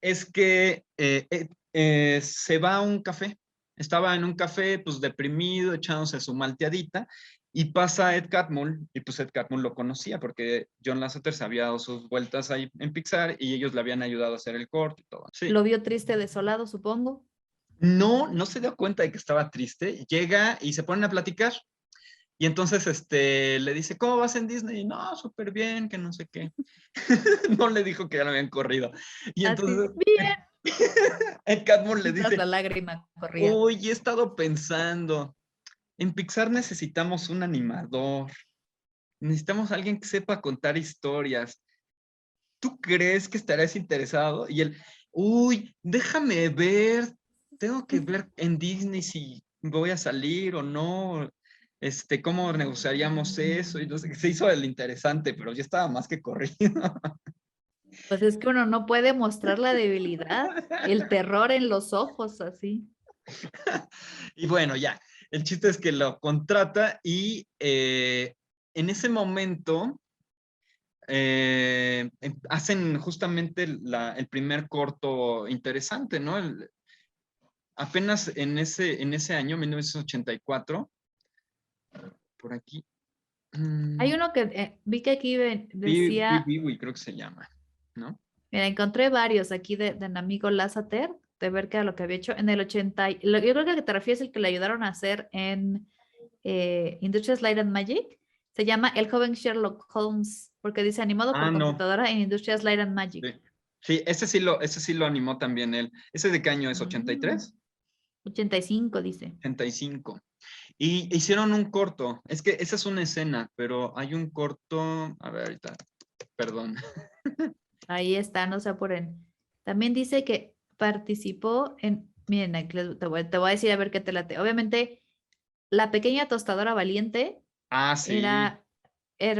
es que se va a un café. Estaba en un café, pues deprimido, echándose su malteadita, y pasa Ed Catmull, y pues Ed Catmull lo conocía porque John Lasseter se había dado sus vueltas ahí en Pixar y ellos le habían ayudado a hacer el corto y todo. Sí. Lo vio triste, desolado, supongo. No se dio cuenta de que estaba triste. Llega y se ponen a platicar. Y entonces le dice, ¿cómo vas en Disney? Y, no, súper bien, que no sé qué. No le dijo que ya lo habían corrido. Y Así, entonces bien. el Catmull le Tras dice, la lágrima corría. uy, he estado pensando, en Pixar necesitamos un animador. Necesitamos alguien que sepa contar historias. ¿Tú crees que estarás interesado? Y él, uy, déjame ver, tengo que ver en Disney si voy a salir o no, cómo negociaríamos eso. Y entonces se hizo el interesante, pero ya estaba más que corrido. Pues es que uno no puede mostrar la debilidad, el terror en los ojos, así. Y bueno, ya, el chiste es que lo contrata y en ese momento hacen justamente el primer corto interesante, ¿no? Apenas en ese año, 1984, por aquí. Hay uno que vi que aquí decía, Pee-wee, creo que se llama, ¿no? mira, encontré varios aquí de un amigo Lasseter, de ver qué era lo que había hecho en el 80. Yo creo que el que te refieres es el que le ayudaron a hacer en Industrias Light and Magic. Se llama El joven Sherlock Holmes, porque dice animado por No. computadora en Industrias Light and Magic. Sí, sí, ese sí lo animó también él. ¿Ese de qué año es? ¿83? 85 dice. 85. Y hicieron un corto. Es que esa es una escena, pero hay un corto. A ver, ahorita. Perdón. Ahí está, no se apuren. También dice que participó en, miren, aquí te voy a decir a ver qué te late. Obviamente, La pequeña tostadora valiente Ah, sí.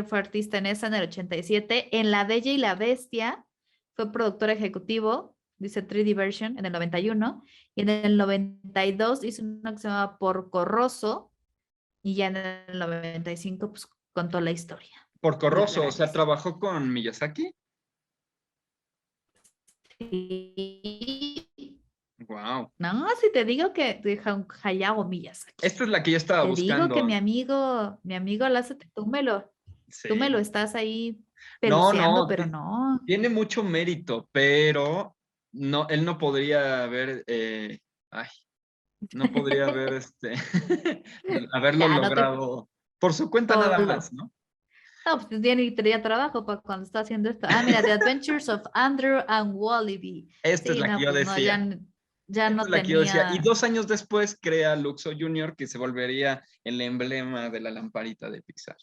fue artista en esa en el 87. En La Bella y la Bestia fue productor ejecutivo, dice 3D Version, en el 91. Y en el 92 hizo una que se llamaba Porco Rosso. Y ya en el 95, pues contó la historia. Porco Rosso, o sea, Gracias. trabajó con Miyazaki. Sí. Wow. No, si te digo que de Hayao Miyazaki. Esta es la que yo estaba Te digo buscando. que mi amigo Lázate, tú me lo Sí. estás ahí No, peluceando, pero no. tiene mucho mérito, pero no, él no podría haber, no podría haber, haberlo Ya, no te logrado por su cuenta nada solo. más, ¿no? No, pues tenía trabajo para cuando está haciendo esto. Ah, mira, The Adventures of Andrew and Wallaby. Esta es Sí, la no, que yo pues no, decía. ya Esta no es la que yo decía. Y tenía. 2 años después crea Luxo Junior, que se volvería el emblema de la lamparita de Pixar.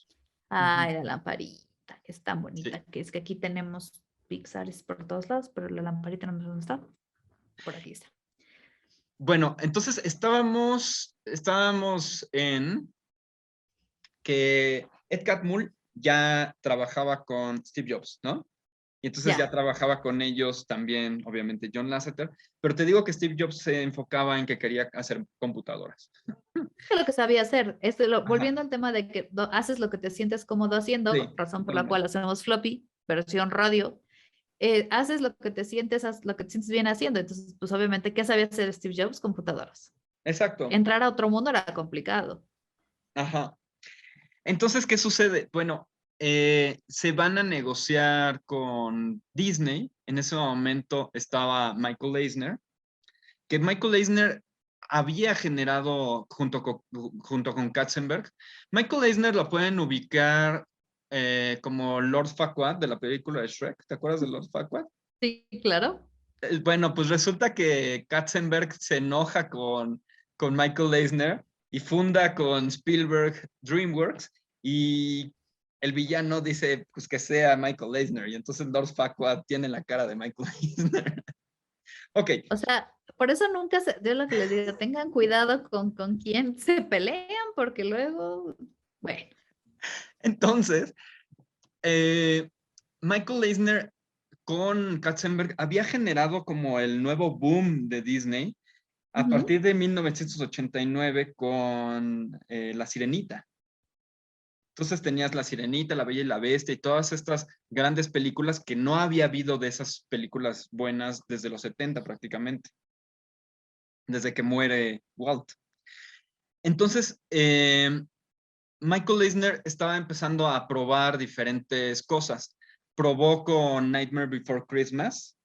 Ay, la lamparita, que es tan Sí. bonita, que es que aquí tenemos Pixares por todos lados, pero la lamparita no sé dónde está. Por aquí está. Bueno, entonces estábamos en que Ed Catmull ya trabajaba con Steve Jobs, ¿no? Y entonces ya trabajaba con ellos también, obviamente, John Lasseter. Pero te digo que Steve Jobs se enfocaba en que quería hacer computadoras. Es lo que sabía hacer. Volviendo al tema de que haces lo que te sientes cómodo haciendo, Sí, razón por la totalmente. cual hacemos floppy, versión radio. Haces lo que te sientes, lo que te sientes bien haciendo. Entonces, pues obviamente, ¿qué sabía hacer Steve Jobs? Computadoras. Exacto. Entrar a otro mundo era complicado. Ajá. Entonces, ¿qué sucede? Bueno, se van a negociar con Disney. En ese momento estaba Michael Eisner, que Michael Eisner había generado junto con Katzenberg. Michael Eisner lo pueden ubicar como Lord Farquaad de la película de Shrek. ¿Te acuerdas de Lord Farquaad? Sí, claro. Bueno, pues resulta que Katzenberg se enoja con Michael Eisner y funda con Spielberg DreamWorks, y el villano dice pues que sea Michael Eisner, y entonces Lord Farquaad tiene la cara de Michael Eisner. Ok. O sea, por eso nunca yo lo que les digo, tengan cuidado con quién se pelean, porque luego, bueno. Entonces, Michael Eisner con Katzenberg había generado como el nuevo boom de Disney a partir de 1989 con La Sirenita. Entonces tenías La Sirenita, La Bella y la Bestia y todas estas grandes películas que no había habido de esas películas buenas desde los 70 prácticamente, desde que muere Walt. Entonces, Michael Eisner estaba empezando a probar diferentes cosas. Probó con Nightmare Before Christmas.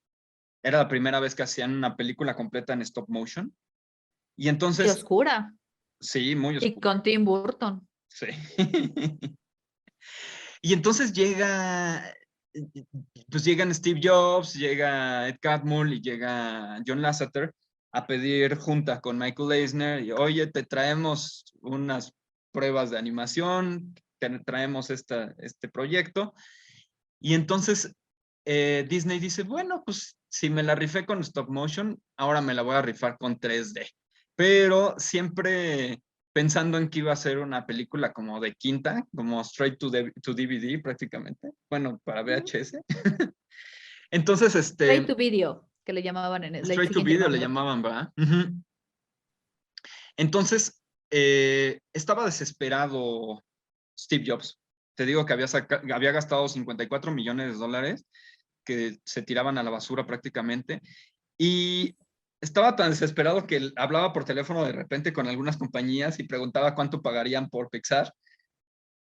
Era la primera vez que hacían una película completa en stop motion. Y Y entonces, oscura. sí, muy Y oscuro. con Tim Burton. Sí. Y entonces pues llegan Steve Jobs, llega Ed Catmull y llega John Lasseter a pedir junta con Michael Eisner y, oye, te traemos unas pruebas de animación, te traemos este proyecto. Y entonces Disney dice, bueno, pues si me la rifé con stop motion, ahora me la voy a rifar con 3D. Pero siempre pensando en que iba a ser una película como de quinta, como straight to DVD prácticamente. Bueno, para VHS. Entonces, Straight to video, que le llamaban le straight to siguen video le llamando. llamaban, ¿verdad? Entonces, estaba desesperado Steve Jobs. Te digo que había gastado 54 millones de dólares que se tiraban a la basura prácticamente. Y estaba tan desesperado que hablaba por teléfono de repente con algunas compañías y preguntaba cuánto pagarían por Pixar.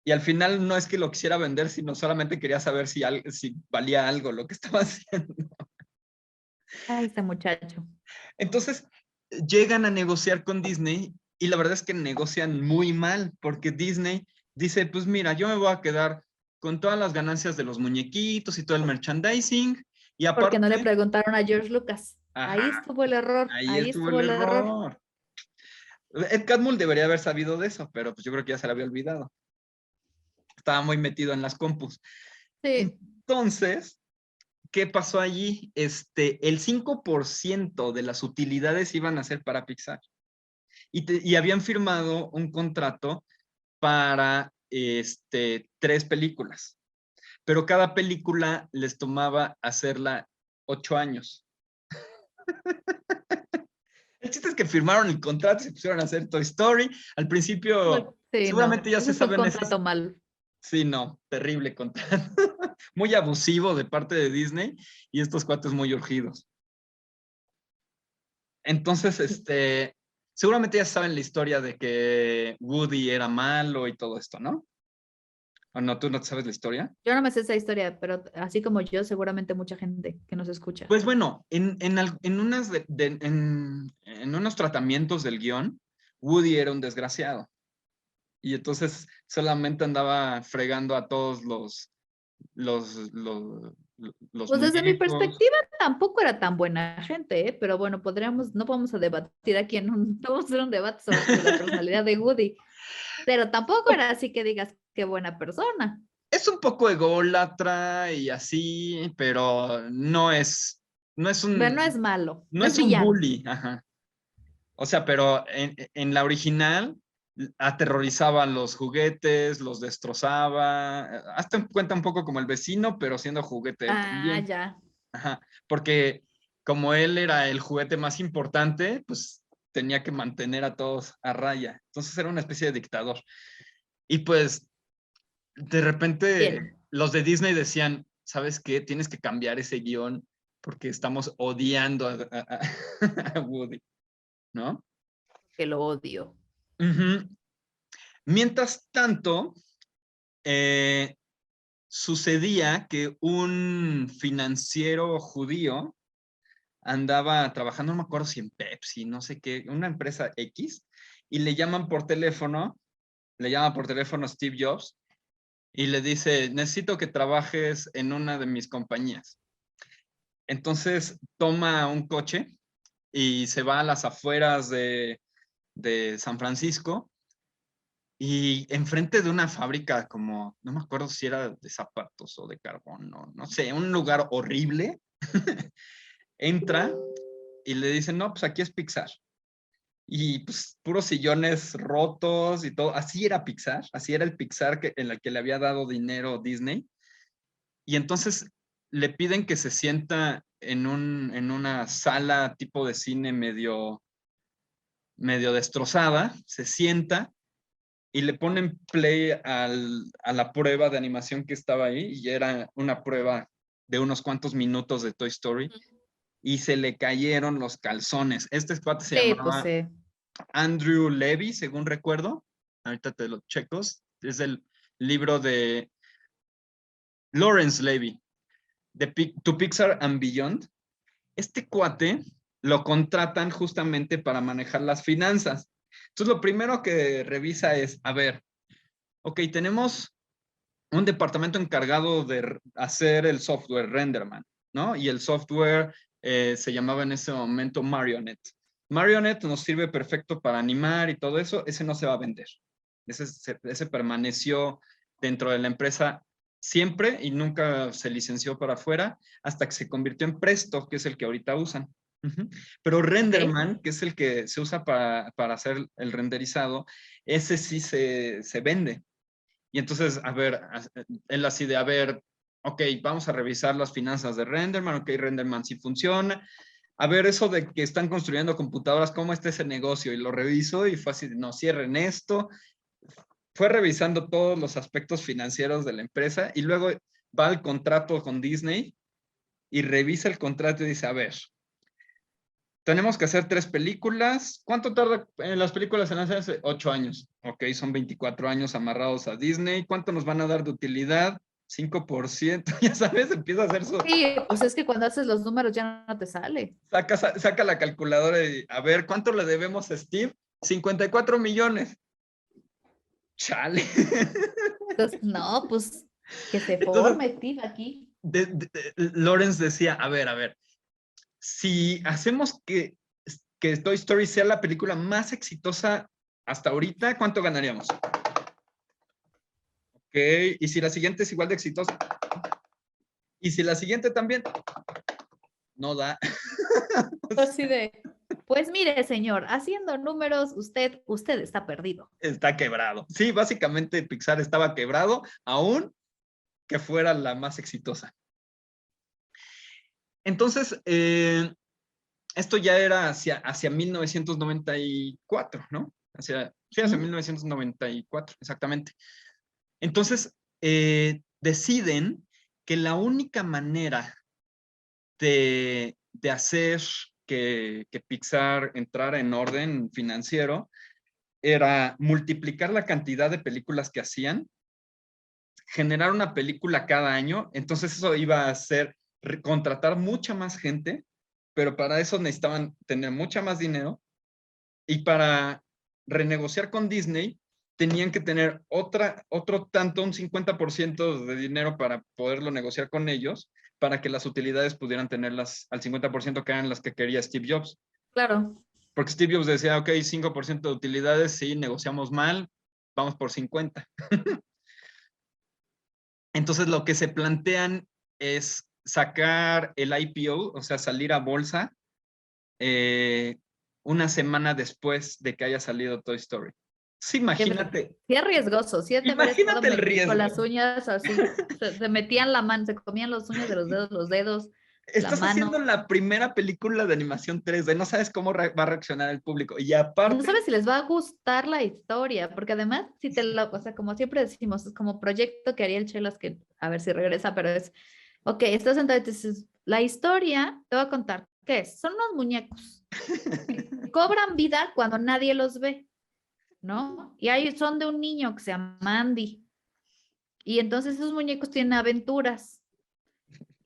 Y al final no es que lo quisiera vender, sino solamente quería saber si valía algo lo que estaba haciendo. Ay, este muchacho. Entonces, llegan a negociar con Disney y la verdad es que negocian muy mal porque Disney dice, pues mira, yo me voy a quedar con todas las ganancias de los muñequitos y todo el merchandising y Porque no le aparte, preguntaron a George Lucas. Ahí ajá, estuvo el error. ahí Ahí estuvo estuvo el el error. error. Ed Catmull debería haber sabido de eso, pero pues yo creo que ya se le había olvidado. Estaba muy metido en las compus. Sí. Entonces, ¿qué pasó allí? El 5% de las utilidades iban a ser para Pixar. Y habían firmado un contrato para 3 películas. Pero cada película les tomaba hacerla 8 años. El chiste es que firmaron el contrato, se pusieron a hacer Toy Story. Al principio, Sí, seguramente no. ya se Ese fue un saben contrato mal. Sí, no, terrible contrato. Muy abusivo de parte de Disney y estos cuates muy urgidos. Entonces, seguramente ya saben la historia de que Woody era malo y todo esto, ¿no? ¿O no? ¿Tú no te sabes la historia? Yo no me sé esa historia, pero así como yo, seguramente mucha gente que nos escucha. Pues bueno, en unos tratamientos del guión, Woody era un desgraciado. Y entonces solamente andaba fregando a todos los Pues desde mi muñecos. perspectiva tampoco era tan buena gente, ¿eh? Pero bueno, no vamos a debatir aquí no vamos a hacer un debate sobre la personalidad de Woody, pero tampoco era así que digas qué buena persona. Es un poco ególatra y así, pero no es Pero no es malo, no no es es un villano. bully, ajá. O sea, pero en la original aterrorizaba los juguetes, los destrozaba, hasta cuenta un poco como el vecino, pero siendo juguete él Ah, también. ya. Ajá, porque como él era el juguete más importante, pues tenía que mantener a todos a raya. Entonces era una especie de dictador. Y pues de repente Bien, los de Disney decían, ¿sabes qué? Tienes que cambiar ese guión porque estamos odiando a Woody, ¿no? que lo odio. Ujú. Mientras tanto, sucedía que un financiero judío andaba trabajando, no me acuerdo si en Pepsi, no sé qué, una empresa X, y le llama por teléfono Steve Jobs y le dice, necesito que trabajes en una de mis compañías. Entonces toma un coche y se va a las afueras de San Francisco y enfrente de una fábrica como, no me acuerdo si era de zapatos o de carbón, no sé, un lugar horrible, entra y le dicen, no, pues aquí es Pixar. Y pues puros sillones rotos y todo. Así era Pixar, así era el Pixar en el que le había dado dinero Disney. Y entonces le piden que se sienta en una sala tipo de cine medio destrozada, se sienta y le ponen play a la prueba de animación que estaba ahí y era una prueba de unos cuantos minutos de Toy Story y se le cayeron los calzones. Este cuate se Sí, pues llamaba sí. Andrew Levy, según recuerdo. Ahorita te lo checos. Es el libro de Lawrence Levy, To Pixar and Beyond. Este cuate lo contratan justamente para manejar las finanzas. Entonces, lo primero que revisa es, a ver, ok, tenemos un departamento encargado de hacer el software Renderman, ¿no? Y el software se llamaba en ese momento Marionette. Marionette nos sirve perfecto para animar y todo eso. Ese no se va a vender. Ese permaneció dentro de la empresa siempre y nunca se licenció para afuera hasta que se convirtió en Presto, que es el que ahorita usan. Pero Renderman, que es el que se usa para hacer el renderizado, ese sí se vende. Y entonces, a ver, él así de, a ver, ok, vamos a revisar las finanzas de Renderman, ok, Renderman sí funciona. A ver, eso de que están construyendo computadoras, ¿cómo está ese negocio? Y lo reviso y fue así, no, cierren esto. Fue revisando todos los aspectos financieros de la empresa y luego va al contrato con Disney y revisa el contrato y dice, a ver, tenemos que hacer 3 películas. ¿Cuánto tarda en las películas en hacerse? 8 años. Ok, son 24 años amarrados a Disney. ¿Cuánto nos van a dar de utilidad? 5%. Ya sabes, empieza a hacer su... Sí, pues es que cuando haces los números ya no te sale. Saca la calculadora y a ver, ¿cuánto le debemos a Steve? 54 millones. Chale. Entonces, no, pues que se Entonces, forme Steve aquí. Lawrence decía, a ver, si hacemos que Toy Story sea la película más exitosa hasta ahorita, ¿cuánto ganaríamos? Ok, y si la siguiente es igual de exitosa, y si la siguiente también, no da. Así de, pues mire, señor, haciendo números, usted está perdido. Está quebrado. Sí, básicamente Pixar estaba quebrado, aún que fuera la más exitosa. Entonces, esto ya era hacia 1994, ¿no? Hacia 1994, exactamente. Entonces, deciden que la única manera de hacer que Pixar entrara en orden financiero era multiplicar la cantidad de películas que hacían, generar una película cada año. Entonces eso iba a hacer contratar mucha más gente, pero para eso necesitaban tener mucha más dinero, y para renegociar con Disney tenían que tener otro tanto, un 50% de dinero para poderlo negociar con ellos, para que las utilidades pudieran tenerlas al 50% que eran las que quería Steve Jobs. Claro. Porque Steve Jobs decía, ok, 5% de utilidades, sí, negociamos mal, vamos por 50. Entonces lo que se plantean es sacar el IPO, o sea, salir a bolsa una semana después de que haya salido Toy Story. Sí, imagínate. Sí, es riesgoso. Sí, Imagínate el riesgo. Con las uñas así, se metían la mano, se comían las uñas de los dedos. Estás haciendo la primera película de animación 3D, no sabes cómo va a reaccionar el público. Y aparte... No sabes si les va a gustar la historia, porque además, si o sea, como siempre decimos, es como proyecto que haría el Chelas, que a ver si regresa, pero es, ok, estás sentado y te dices, la historia, te voy a contar, ¿qué es? Son unos muñecos. Cobran vida cuando nadie los ve, ¿no? Y son de un niño que se llama Andy. Y entonces esos muñecos tienen aventuras.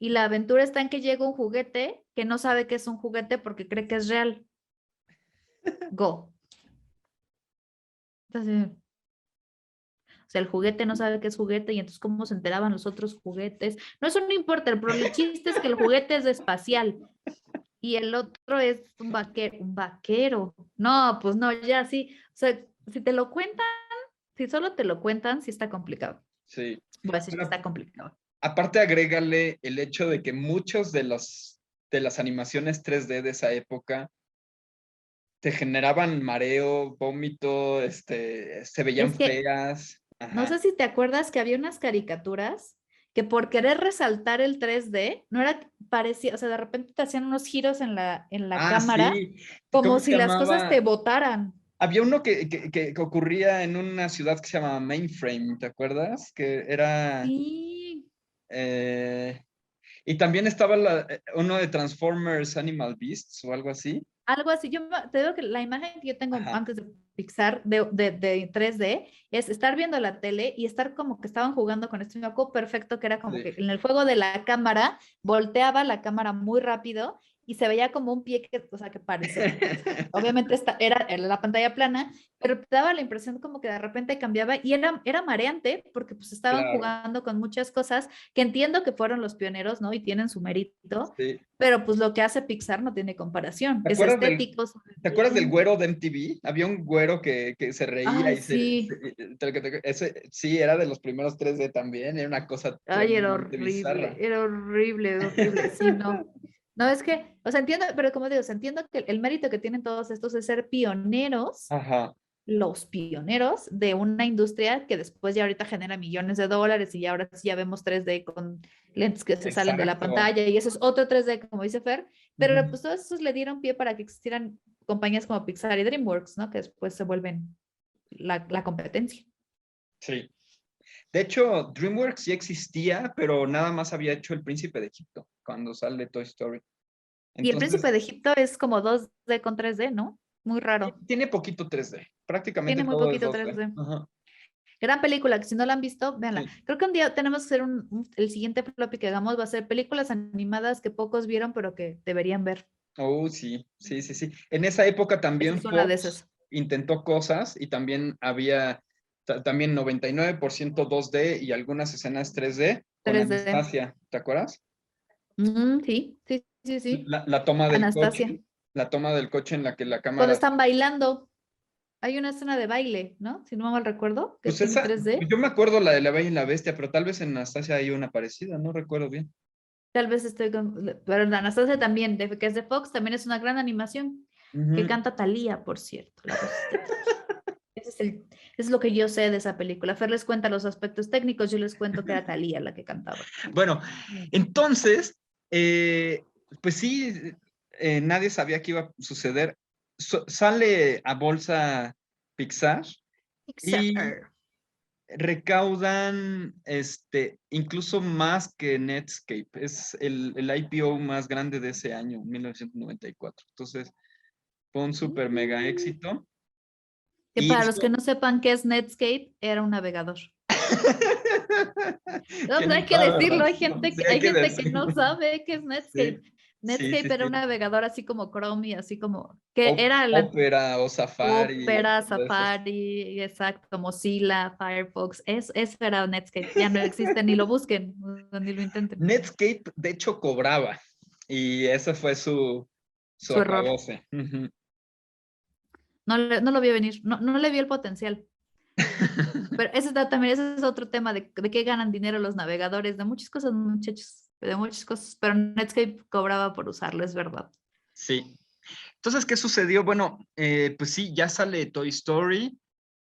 Y la aventura está en que llega un juguete que no sabe que es un juguete porque cree que es real. Go. Entonces, o sea, el juguete no sabe que es juguete y entonces ¿cómo se enteraban los otros juguetes? No, eso no importa, el chiste es que el juguete es espacial y el otro es un vaquero. No, pues no, ya sí. O sea, si te lo cuentan, si solo te lo cuentan, sí está complicado. Sí. Voy a decir que está complicado. Aparte, agrégale el hecho de que muchos de las animaciones 3D de esa época te generaban mareo, vómito, se veían feas. Ajá. No sé si te acuerdas que había unas caricaturas que por querer resaltar el 3D, no era, parecía, o sea, de repente te hacían unos giros en la cámara, sí. como si las cosas te botaran. Había uno que ocurría en una ciudad que se llama Mainframe, ¿te acuerdas? Que era... Sí. Y también estaba uno de Transformers Animal Beasts o algo así. Algo así. Yo te digo que la imagen que yo tengo antes de Pixar de 3D es estar viendo la tele y estar como que estaban jugando con esto. Me acuerdo perfecto que era como que en el juego de la cámara volteaba la cámara muy rápido y se veía como un pie que, o sea, que parecía. Obviamente era la pantalla plana, pero te daba la impresión como que de repente cambiaba y era mareante porque pues estaban Claro. jugando con muchas cosas que entiendo que fueron los pioneros, ¿no? Y tienen su mérito, Sí. pero pues lo que hace Pixar no tiene comparación. ¿Te Es acuerdas del- estético. ¿Te acuerdas del güero de MTV? Había un güero que se reía Ay, y sí. ese sí era de los primeros 3D también, era una cosa Ay, tremendamente bizarra. era horrible, sí, no. No, es que, o sea, entiendo, pero como digo, o sea, entiendo que el mérito que tienen todos estos es ser pioneros, Ajá. los pioneros de una industria que después ya ahorita genera millones de dólares y ya ahora sí ya vemos 3D con lentes que se salen de la Exacto. pantalla y eso es otro 3D, como dice Fer, pero Ujú. pues todos esos le dieron pie para que existieran compañías como Pixar y DreamWorks, ¿no? Que después se vuelven la competencia. Sí. De hecho, DreamWorks sí existía, pero nada más había hecho El Príncipe de Egipto cuando sale Toy Story. Y el Entonces, Príncipe de Egipto es como 2D con 3D, ¿no? Muy raro. tiene poquito 3D. Prácticamente Tiene muy todo es poquito 2D. 3D. Ajá. Gran película, que si no la han visto, véanla. Sí. Creo que un día tenemos que hacer el siguiente floppy que hagamos va a ser películas animadas que pocos vieron, pero que deberían ver. Oh, sí. En esa época Esa también es una de Fox esas. intentó cosas y también había también 99% 2D y algunas escenas 3D con 3D. Anastasia, ¿te acuerdas? Sí. La toma del Anastasia. coche, la toma del coche en la que la Cuando cámara... están bailando, hay una escena de baile, ¿no? Si no mal recuerdo, que Pues tiene esa, 3D. yo me acuerdo la de La Bella y la Bestia, pero tal vez en Anastasia hay una parecida, no recuerdo bien. Tal vez estoy pero la Anastasia también, que es de Fox, también es una gran animación. Que Ujú. canta Thalía, por cierto, la voz de Thalía. Eso es lo que yo sé de esa película. Fer les cuenta los aspectos técnicos, yo les cuento que era Thalía la que cantaba. Bueno, entonces, pues sí, nadie sabía qué iba a suceder. Sale a bolsa Pixar y Pixar. recaudan incluso más que Netscape. Es el IPO más grande de ese año, 1994. Entonces, fue un super mega éxito. Que Y para los eso- que no sepan qué es Netscape, era un navegador. No, Tienes hay que toda la decirlo, hay razón, gente, sí, hay gente que decirlo. no sabe qué es Netscape. Sí, Netscape era un sí. navegador así como Chrome y así como, que era Opera o Safari. Opera, todo eso. Safari, exacto, Mozilla, Firefox, eso era Netscape, ya no existe, ni lo busquen, ni lo intenten. Netscape, de hecho, cobraba. Y ese fue su Su error. acabose. Ujú. No lo vio venir, no le vio el potencial. Pero también ese es otro tema de qué ganan dinero los navegadores, de muchas cosas, muchachos, de muchas cosas, pero Netscape cobraba por usarlo, es verdad. Sí. Entonces, ¿qué sucedió? Bueno, pues sí, ya sale Toy Story.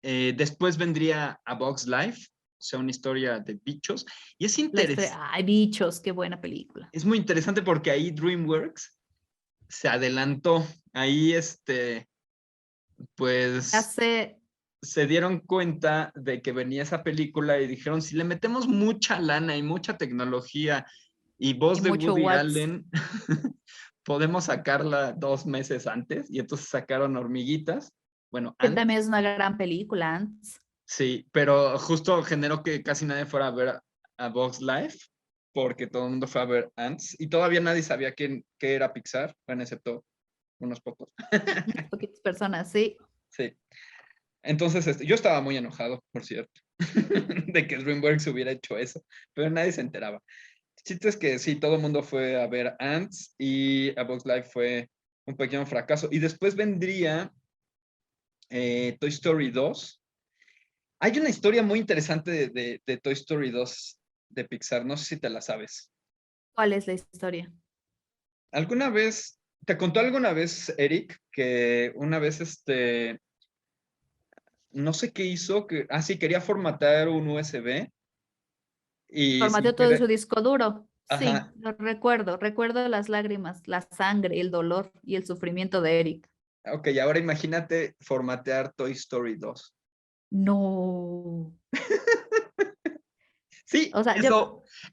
Después vendría A Bug's Life, o sea, una historia de bichos. Y es interesante. Ay, bichos, qué buena película. Es muy interesante porque ahí DreamWorks se adelantó. Ahí, pues, se dieron cuenta de que venía esa película y dijeron, si le metemos mucha lana y mucha tecnología y voz Y de mucho Woody watts. Allen, podemos sacarla 2 meses antes. Y entonces sacaron Hormiguitas. Bueno, Que también es una gran película, Ants. sí, pero justo generó que casi nadie fuera a ver a Bug's Life, porque todo el mundo fue a ver Ants, y todavía nadie sabía qué era Pixar, bueno, excepto unos pocos. Poquitas personas, sí. Sí. Entonces, yo estaba muy enojado, por cierto, de que DreamWorks hubiera hecho eso, pero nadie se enteraba. El chiste es que sí, todo el mundo fue a ver Ants y A Bug's Life fue un pequeño fracaso. Y después vendría Toy Story 2. Hay una historia muy interesante de Toy Story 2 de Pixar, no sé si te la sabes. ¿Cuál es la historia? ¿Alguna vez, te contó alguna vez Eric que una vez no sé qué hizo, sí, quería formatear un USB y Formateó sin todo querer- su disco duro. Sí, Ajá. lo recuerdo las lágrimas, la sangre, el dolor y el sufrimiento de Eric. Ok, ahora imagínate formatear Toy Story 2. No. Sí, O sea,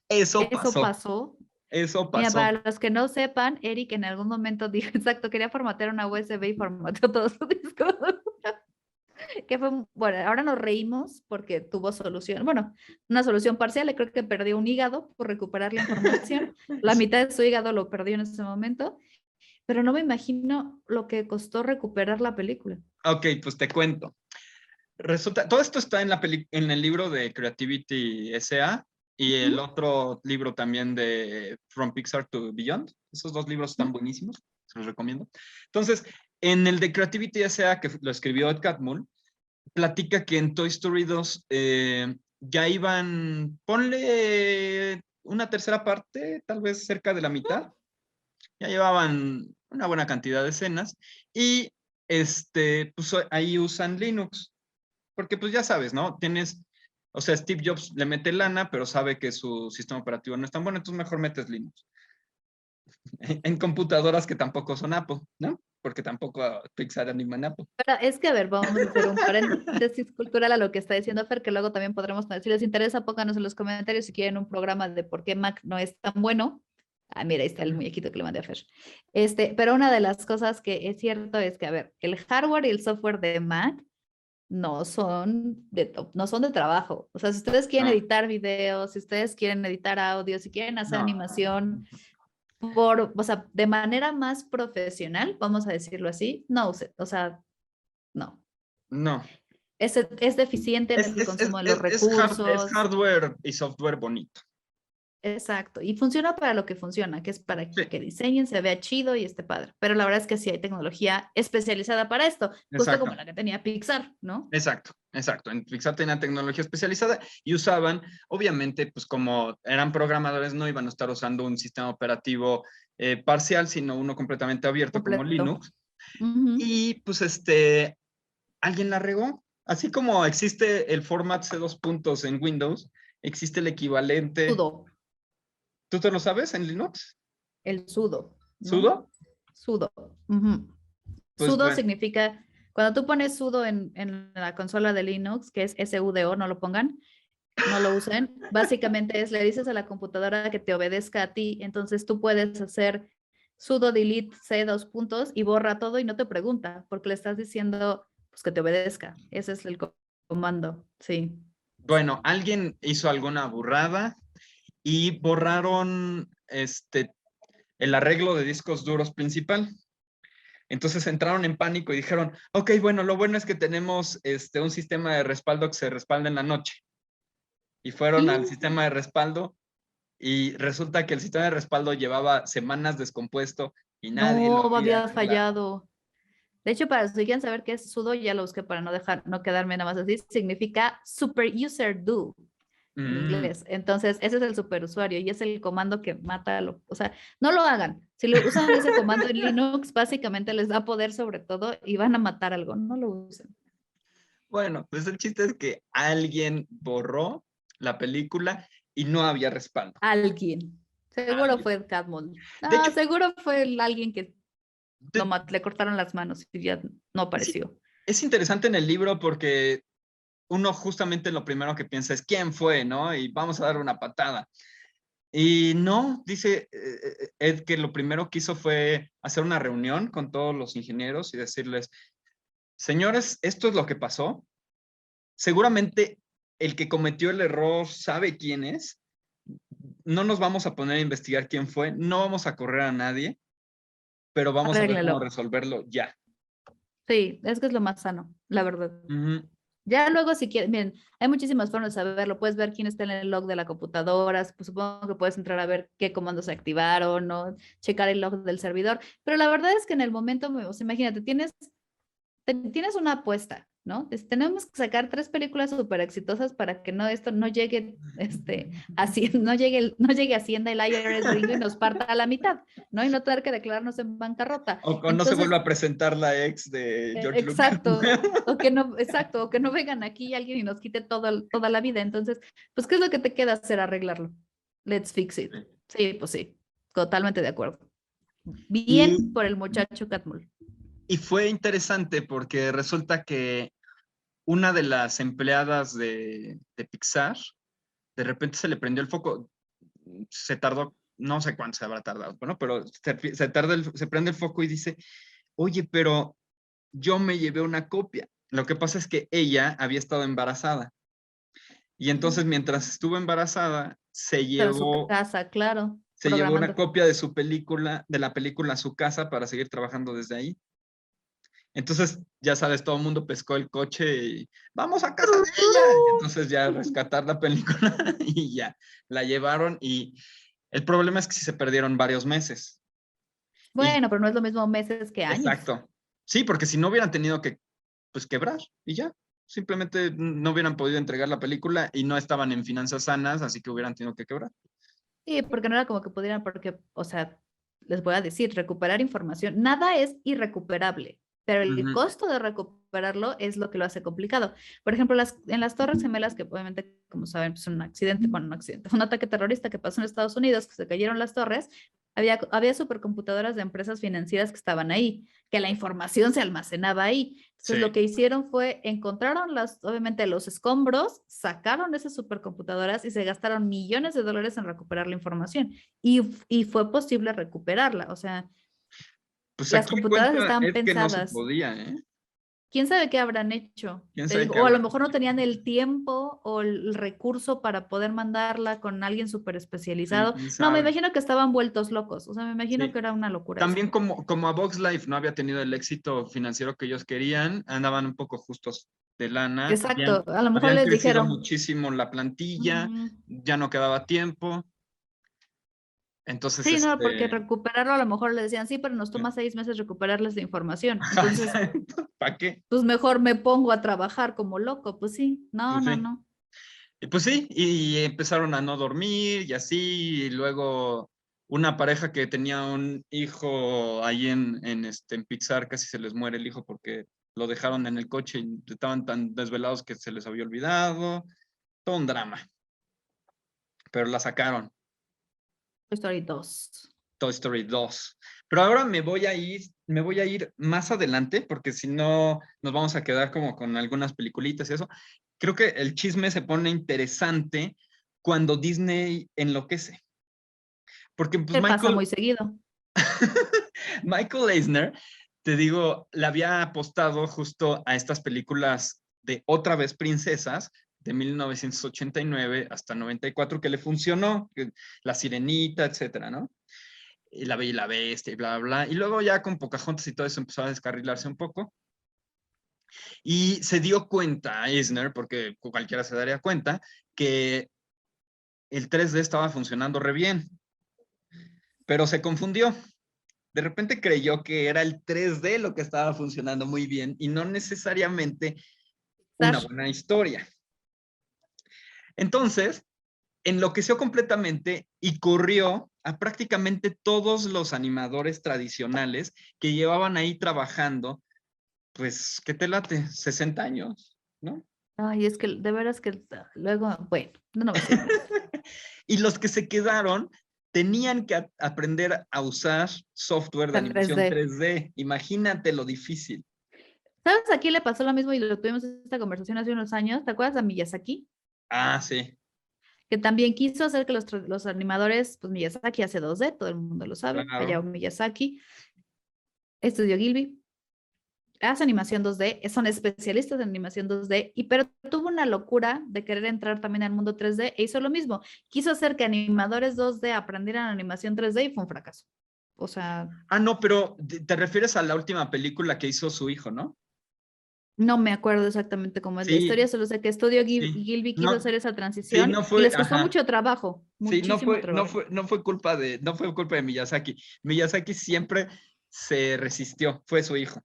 eso pasó. pasó. Eso Mira, pasó. para los que no sepan, Eric en algún momento dijo, exacto, quería formatear una USB y formateó todo su disco duro. Que fue, bueno, ahora nos reímos porque tuvo solución, bueno, una solución parcial, creo que perdió un hígado por recuperar la información, la mitad de su hígado lo perdió en ese momento, pero no me imagino lo que costó recuperar la película. Ok, pues te cuento. Resulta, todo esto está en el libro de Creativity S.A. y el otro libro también de From Pixar to Beyond. Esos dos libros están buenísimos, se los recomiendo. Entonces, en el de Creativity S.A., que lo escribió Ed Catmull, platica que en Toy Story 2 ya iban, ponle una tercera parte, tal vez cerca de la mitad. Ya llevaban una buena cantidad de escenas y pues ahí usan Linux. Porque pues ya sabes, ¿no? O sea, Steve Jobs le mete lana, pero sabe que su sistema operativo no es tan bueno, entonces mejor metes Linux. En computadoras que tampoco son Apple, ¿no? Porque tampoco Pixar anima en Apple. Pero es que, a ver, vamos a hacer un paréntesis cultural a lo que está diciendo Fer, que luego también podremos, si les interesa, pónganos en los comentarios si quieren un programa de por qué Mac no es tan bueno. Ah, mira, ahí está el muñequito que le mandé a Fer. Pero una de las cosas que es cierto es que, a ver, el hardware y el software de Mac no son de trabajo. O sea, si ustedes quieren editar videos, si ustedes quieren editar audio, si quieren hacer animación, o sea, de manera más profesional, vamos a decirlo así, no, o sea, no. No. Es deficiente en el consumo de los recursos. Es hardware y software bonito. Exacto, y funciona para lo que funciona, que es para que diseñen, se vea chido y esté padre. Pero la verdad es que sí hay tecnología especializada para esto, justo como la que tenía Pixar, ¿no? Exacto. En Pixar tenían tecnología especializada y usaban, obviamente, pues como eran programadores, no iban a estar usando un sistema operativo parcial, sino uno completamente abierto como Linux. Y pues alguien la regó. Así como existe el format C2 en Windows, existe el equivalente... Sudo. ¿Tú te lo sabes en Linux? El sudo. ¿no? ¿Sudo? Sudo. Pues sudo bueno. significa, cuando tú pones sudo en la consola de Linux, que es SUDO, no lo pongan, no lo usen, básicamente le dices a la computadora que te obedezca a ti, entonces tú puedes hacer sudo delete C2 y borra todo y no te pregunta, porque le estás diciendo pues, que te obedezca. Ese es el comando, sí. Bueno, alguien hizo alguna burrada y borraron el arreglo de discos duros principal. Entonces entraron en pánico y dijeron, ok, bueno, lo bueno es que tenemos un sistema de respaldo que se respalda en la noche. Y fueron al sistema de respaldo y resulta que el sistema de respaldo llevaba semanas descompuesto y nadie lo había fallado. De hecho, para si quieren saber qué es sudo, ya lo busqué para no quedarme nada más así, significa super user do. En inglés. Entonces, ese es el superusuario y es el comando que mata o sea, no lo hagan. Si lo usan ese comando en Linux, básicamente les da poder sobre todo y van a matar algo. No lo usen. Bueno, pues el chiste es que alguien borró la película y no había respaldo. Alguien. Seguro fue Catmull. No, seguro fue alguien que le cortaron las manos y ya no apareció. Es interesante en el libro porque uno justamente lo primero que piensa es quién fue, ¿no? Y vamos a dar una patada. Y no, dice Ed que lo primero que hizo fue hacer una reunión con todos los ingenieros y decirles, señores, esto es lo que pasó. Seguramente el que cometió el error sabe quién es. No nos vamos a poner a investigar quién fue, no vamos a correr a nadie, pero vamos a ver cómo resolverlo ya. Sí, es que es lo más sano, la verdad. Ya luego si quieres, miren, hay muchísimas formas de saberlo, puedes ver quién está en el log de la computadora, pues supongo que puedes entrar a ver qué comandos se activaron, ¿no? Checar el log del servidor, pero la verdad es que en el momento, o sea, imagínate, tienes una apuesta, ¿no? Tenemos que sacar 3 películas súper exitosas para que esto no llegue, no llegue Hacienda, el IRS gringo y nos parta a la mitad, ¿no? Y no tener que declararnos en bancarrota. O entonces, no se vuelva a presentar la ex de George Lucas. Exacto, o que no vengan aquí alguien y nos quite toda la vida. Entonces, pues, ¿qué es lo que te queda hacer? Arreglarlo. Let's fix it. Sí, pues sí, totalmente de acuerdo. Bien por el muchacho Catmull. Y fue interesante porque resulta que una de las empleadas de Pixar, de repente se le prendió el foco. Se tardó, no sé cuánto se habrá tardado, bueno, pero se prende el foco y dice, oye, pero yo me llevé una copia. Lo que pasa es que ella había estado embarazada. Y entonces, mientras estuvo embarazada, se llevó... su casa, claro. Se llevó una Programando. copia de su película, de la película a su casa para seguir trabajando desde ahí. Entonces, ya sabes, todo el mundo pescó el coche y vamos a casa de ella. Entonces ya rescatar la película y ya la llevaron y el problema es que sí se perdieron varios meses. Bueno, pero no es lo mismo meses que años. Exacto. Sí, porque si no hubieran tenido que, pues, quebrar y ya. Simplemente no hubieran podido entregar la película y no estaban en finanzas sanas, así que hubieran tenido que quebrar. Sí, porque no era como que pudieran, porque, o sea, les voy a decir, recuperar información, nada es irrecuperable, pero el Ujú. costo de recuperarlo es lo que lo hace complicado. Por ejemplo, en las Torres Gemelas, que obviamente, como saben, pues un accidente, bueno, un accidente, fue un ataque terrorista que pasó en Estados Unidos, que se cayeron las torres, había supercomputadoras de empresas financieras que estaban ahí, que la información se almacenaba ahí. Entonces, Sí. lo que hicieron fue, encontraron obviamente los escombros, sacaron esas supercomputadoras y se gastaron millones de dólares en recuperar la información. Y fue posible recuperarla. O sea, Pues las aquí el computadoras cuento estaban es que no se pensadas. podía, ¿eh? ¿Quién sabe qué habrán hecho? ¿Quién Te sabe digo, qué o a lo habrá mejor no hecho? tenían el tiempo o el recurso para poder mandarla con alguien súper Sí, especializado. quién No, me sabe. imagino que estaban vueltos locos. O sea, me imagino Sí. que era una locura eso. También como a Box Life no había tenido el éxito financiero que ellos querían, andaban un poco justos de lana, Exacto. A lo mejor habían les crecido dijeron, muchísimo la plantilla, "Ujú". ya no quedaba tiempo. Entonces, Sí, no, porque recuperarlo a lo mejor le decían, sí, pero nos toma 6 meses recuperarles la información. Entonces, ¿para qué? pues mejor me pongo a trabajar como loco. Pues sí, no, Pues no, sí. no. Y pues sí, y empezaron a no dormir y así, y luego una pareja que tenía un hijo ahí en Pixar, casi se les muere el hijo porque lo dejaron en el coche y estaban tan desvelados que se les había olvidado. Todo un drama, pero la sacaron, Toy Story 2. Toy Story 2. Pero ahora me voy a ir más adelante, porque si no nos vamos a quedar como con algunas peliculitas y eso. Creo que el chisme se pone interesante cuando Disney enloquece. Porque pues Te pasa muy seguido. Michael Eisner, te digo, le había apostado justo a estas películas de Otra vez Princesas, de 1989 hasta 94, que le funcionó, La Sirenita, etcétera, ¿no? Y La Bella y la Bestia y bla, bla, bla. Y luego ya con Pocahontas y todo eso empezó a descarrilarse un poco. Y se dio cuenta Eisner, porque cualquiera se daría cuenta, que el 3D estaba funcionando re bien, pero se confundió. De repente creyó que era el 3D lo que estaba funcionando muy bien y no necesariamente una buena historia. Entonces, enloqueció completamente y corrió a prácticamente todos los animadores tradicionales que llevaban ahí trabajando, pues, ¿qué te late? 60 años, ¿no? Ay, es que de veras que luego, bueno, no voy a decir más. Y los que se quedaron tenían que aprender a usar software de La animación 3D. 3D. Imagínate lo difícil. ¿Sabes? Aquí le pasó lo mismo y lo tuvimos esta conversación hace unos años. ¿Te acuerdas de Miyazaki? Ah, sí. Que también quiso hacer que los animadores, pues Miyazaki hace 2D, todo el mundo lo sabe. Claro. Hayao Miyazaki, Estudio Gilby, hace animación 2D, son especialistas en animación 2D, pero tuvo una locura de querer entrar también al mundo 3D e hizo lo mismo. Quiso hacer que animadores 2D aprendieran animación 3D y fue un fracaso. O sea, Ah, no, pero te refieres a la última película que hizo su hijo, ¿no? no me acuerdo exactamente cómo es la Sí, historia, solo sé que Estudio sí. Gilby quiso No, hacer esa sí, transición no y fue, les costó ajá. mucho trabajo, Sí, no muchísimo fue, no trabajo. fue, no fue culpa de Miyazaki. Miyazaki siempre se resistió, fue su hijo.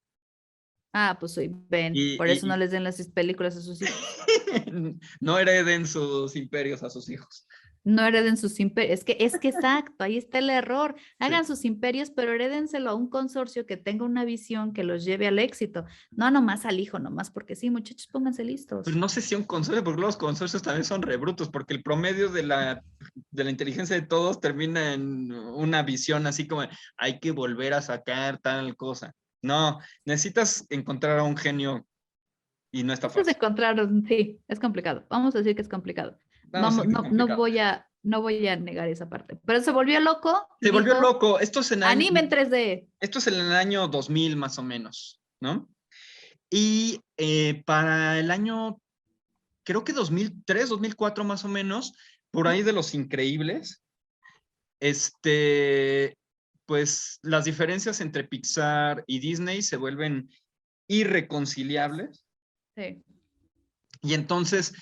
Ah, pues soy Ben, Y, por eso no y- les den las películas a sus hijos. no hereden sus imperios a sus hijos. No hereden sus imperios. Es que exacto, ahí está el error. Hagan Sí. sus imperios, pero herédenselo a un consorcio que tenga una visión que los lleve al éxito. No nomás al hijo, nomás porque sí, muchachos, pónganse Pero listos. no sé si un consorcio, porque los consorcios también son rebrutos, porque el promedio de la inteligencia de todos termina en una visión así como hay que volver a sacar tal cosa. No, necesitas encontrar a un genio y no está Estos fácil. encontraron, sí, es complicado. Vamos a decir que es complicado. Vamos a Vamos, decir que es no, no complicado. voy a, no voy a negar esa parte. Pero se volvió loco y Se volvió dijo, loco. anime en 3D. Esto es en el año 2000 más o menos, ¿no? Y para el año, creo que 2003, 2004 más o menos, por ahí de Los Increíbles, pues las diferencias entre Pixar y Disney se vuelven irreconciliables. Sí. Y entonces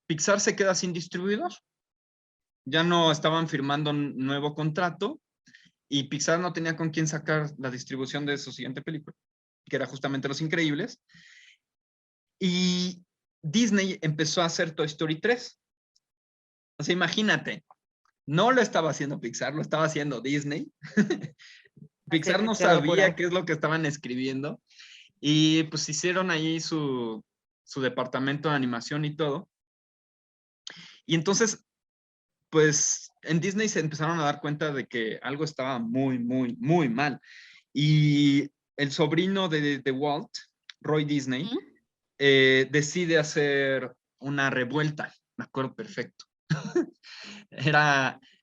Pixar se queda sin distribuidor. Ya no estaban firmando un nuevo contrato y Pixar no tenía con quién sacar la distribución de su siguiente película, que era justamente Los Increíbles. Y Disney empezó a hacer Toy Story 3. O sea, imagínate, no lo estaba haciendo Pixar, lo estaba haciendo Disney. Pixar no Qué sabía locura. qué es lo que estaban escribiendo. Y pues hicieron ahí su departamento de animación y todo. Y entonces, pues en Disney se empezaron a dar cuenta de que algo estaba muy, muy, muy mal. Y el sobrino de Walt, Roy Disney, decide hacer una revuelta. Me acuerdo perfecto.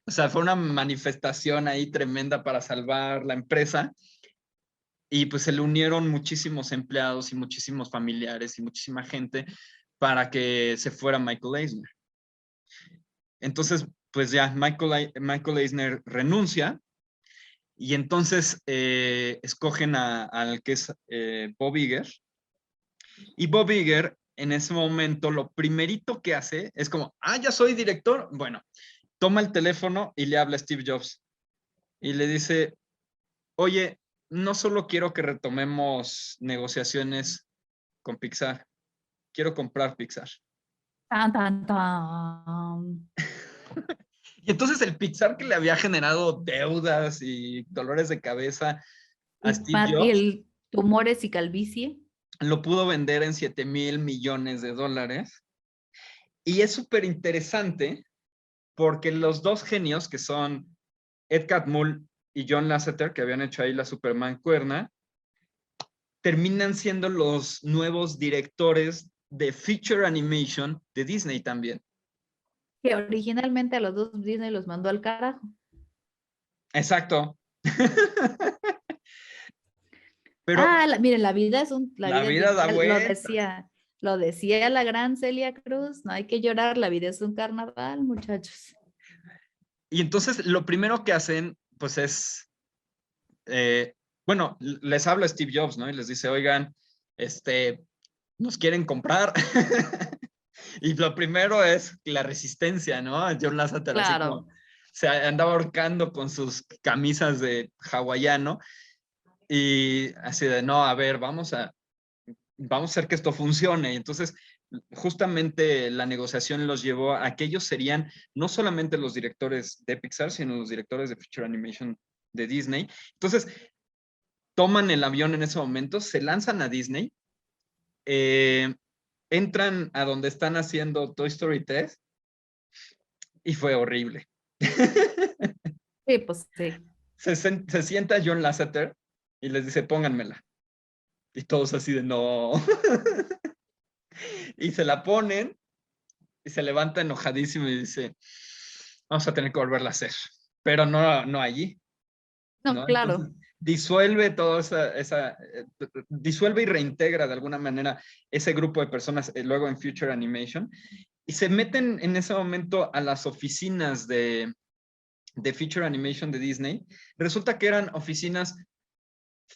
O sea, fue una manifestación ahí tremenda para salvar la empresa. Y pues se le unieron muchísimos empleados y muchísimos familiares y muchísima gente para que se fuera Michael Eisner. Entonces, pues ya Michael Eisner renuncia y entonces escogen al que es Bob Iger. Y Bob Iger en ese momento lo primerito que hace es como, ya soy director. Bueno, toma el teléfono y le habla a Steve Jobs y le dice, oye, no solo quiero que retomemos negociaciones con Pixar, quiero comprar Pixar. Tan, tan, tan. Y entonces el Pixar que le había generado deudas y dolores de cabeza a Steve Y Jobs, el tumores y calvicie. lo pudo vender en $7,000 millones. Y es súper interesante porque los dos genios, que son Ed Catmull y John Lasseter, que habían hecho ahí la Superman cuerna, terminan siendo los nuevos directores de Feature Animation de Disney también. Que originalmente a los dos Disney los mandó al carajo. Exacto. Pero miren, la vida es la vida da vueltas. Lo decía la gran Celia Cruz, no hay que llorar, la vida es un carnaval, muchachos. Y entonces lo primero que hacen, pues es, bueno, les habla Steve Jobs, ¿no? Y les dice, oigan, nos quieren comprar. Y lo primero es la resistencia, ¿no? John Lasseter así como se andaba ahorcando con sus camisas de hawaiano y así de, no, a ver, vamos a hacer que esto funcione. Y entonces, justamente la negociación los llevó a que ellos serían no solamente los directores de Pixar, sino los directores de Feature Animation de Disney. Entonces, toman el avión en ese momento, se lanzan a Disney, entran a donde están haciendo Toy Story 3 y fue horrible. Sí, pues sí. Se sienta John Lasseter y les dice, pónganmela. Y todos así de, no. Y se la ponen y se levanta enojadísimo y dice, vamos a tener que volverla a hacer. Pero no allí. No, claro. Entonces, disuelve toda disuelve y reintegra de alguna manera ese grupo de personas luego en Feature Animation y se meten en ese momento a las oficinas de Feature Animation de Disney. Resulta que eran oficinas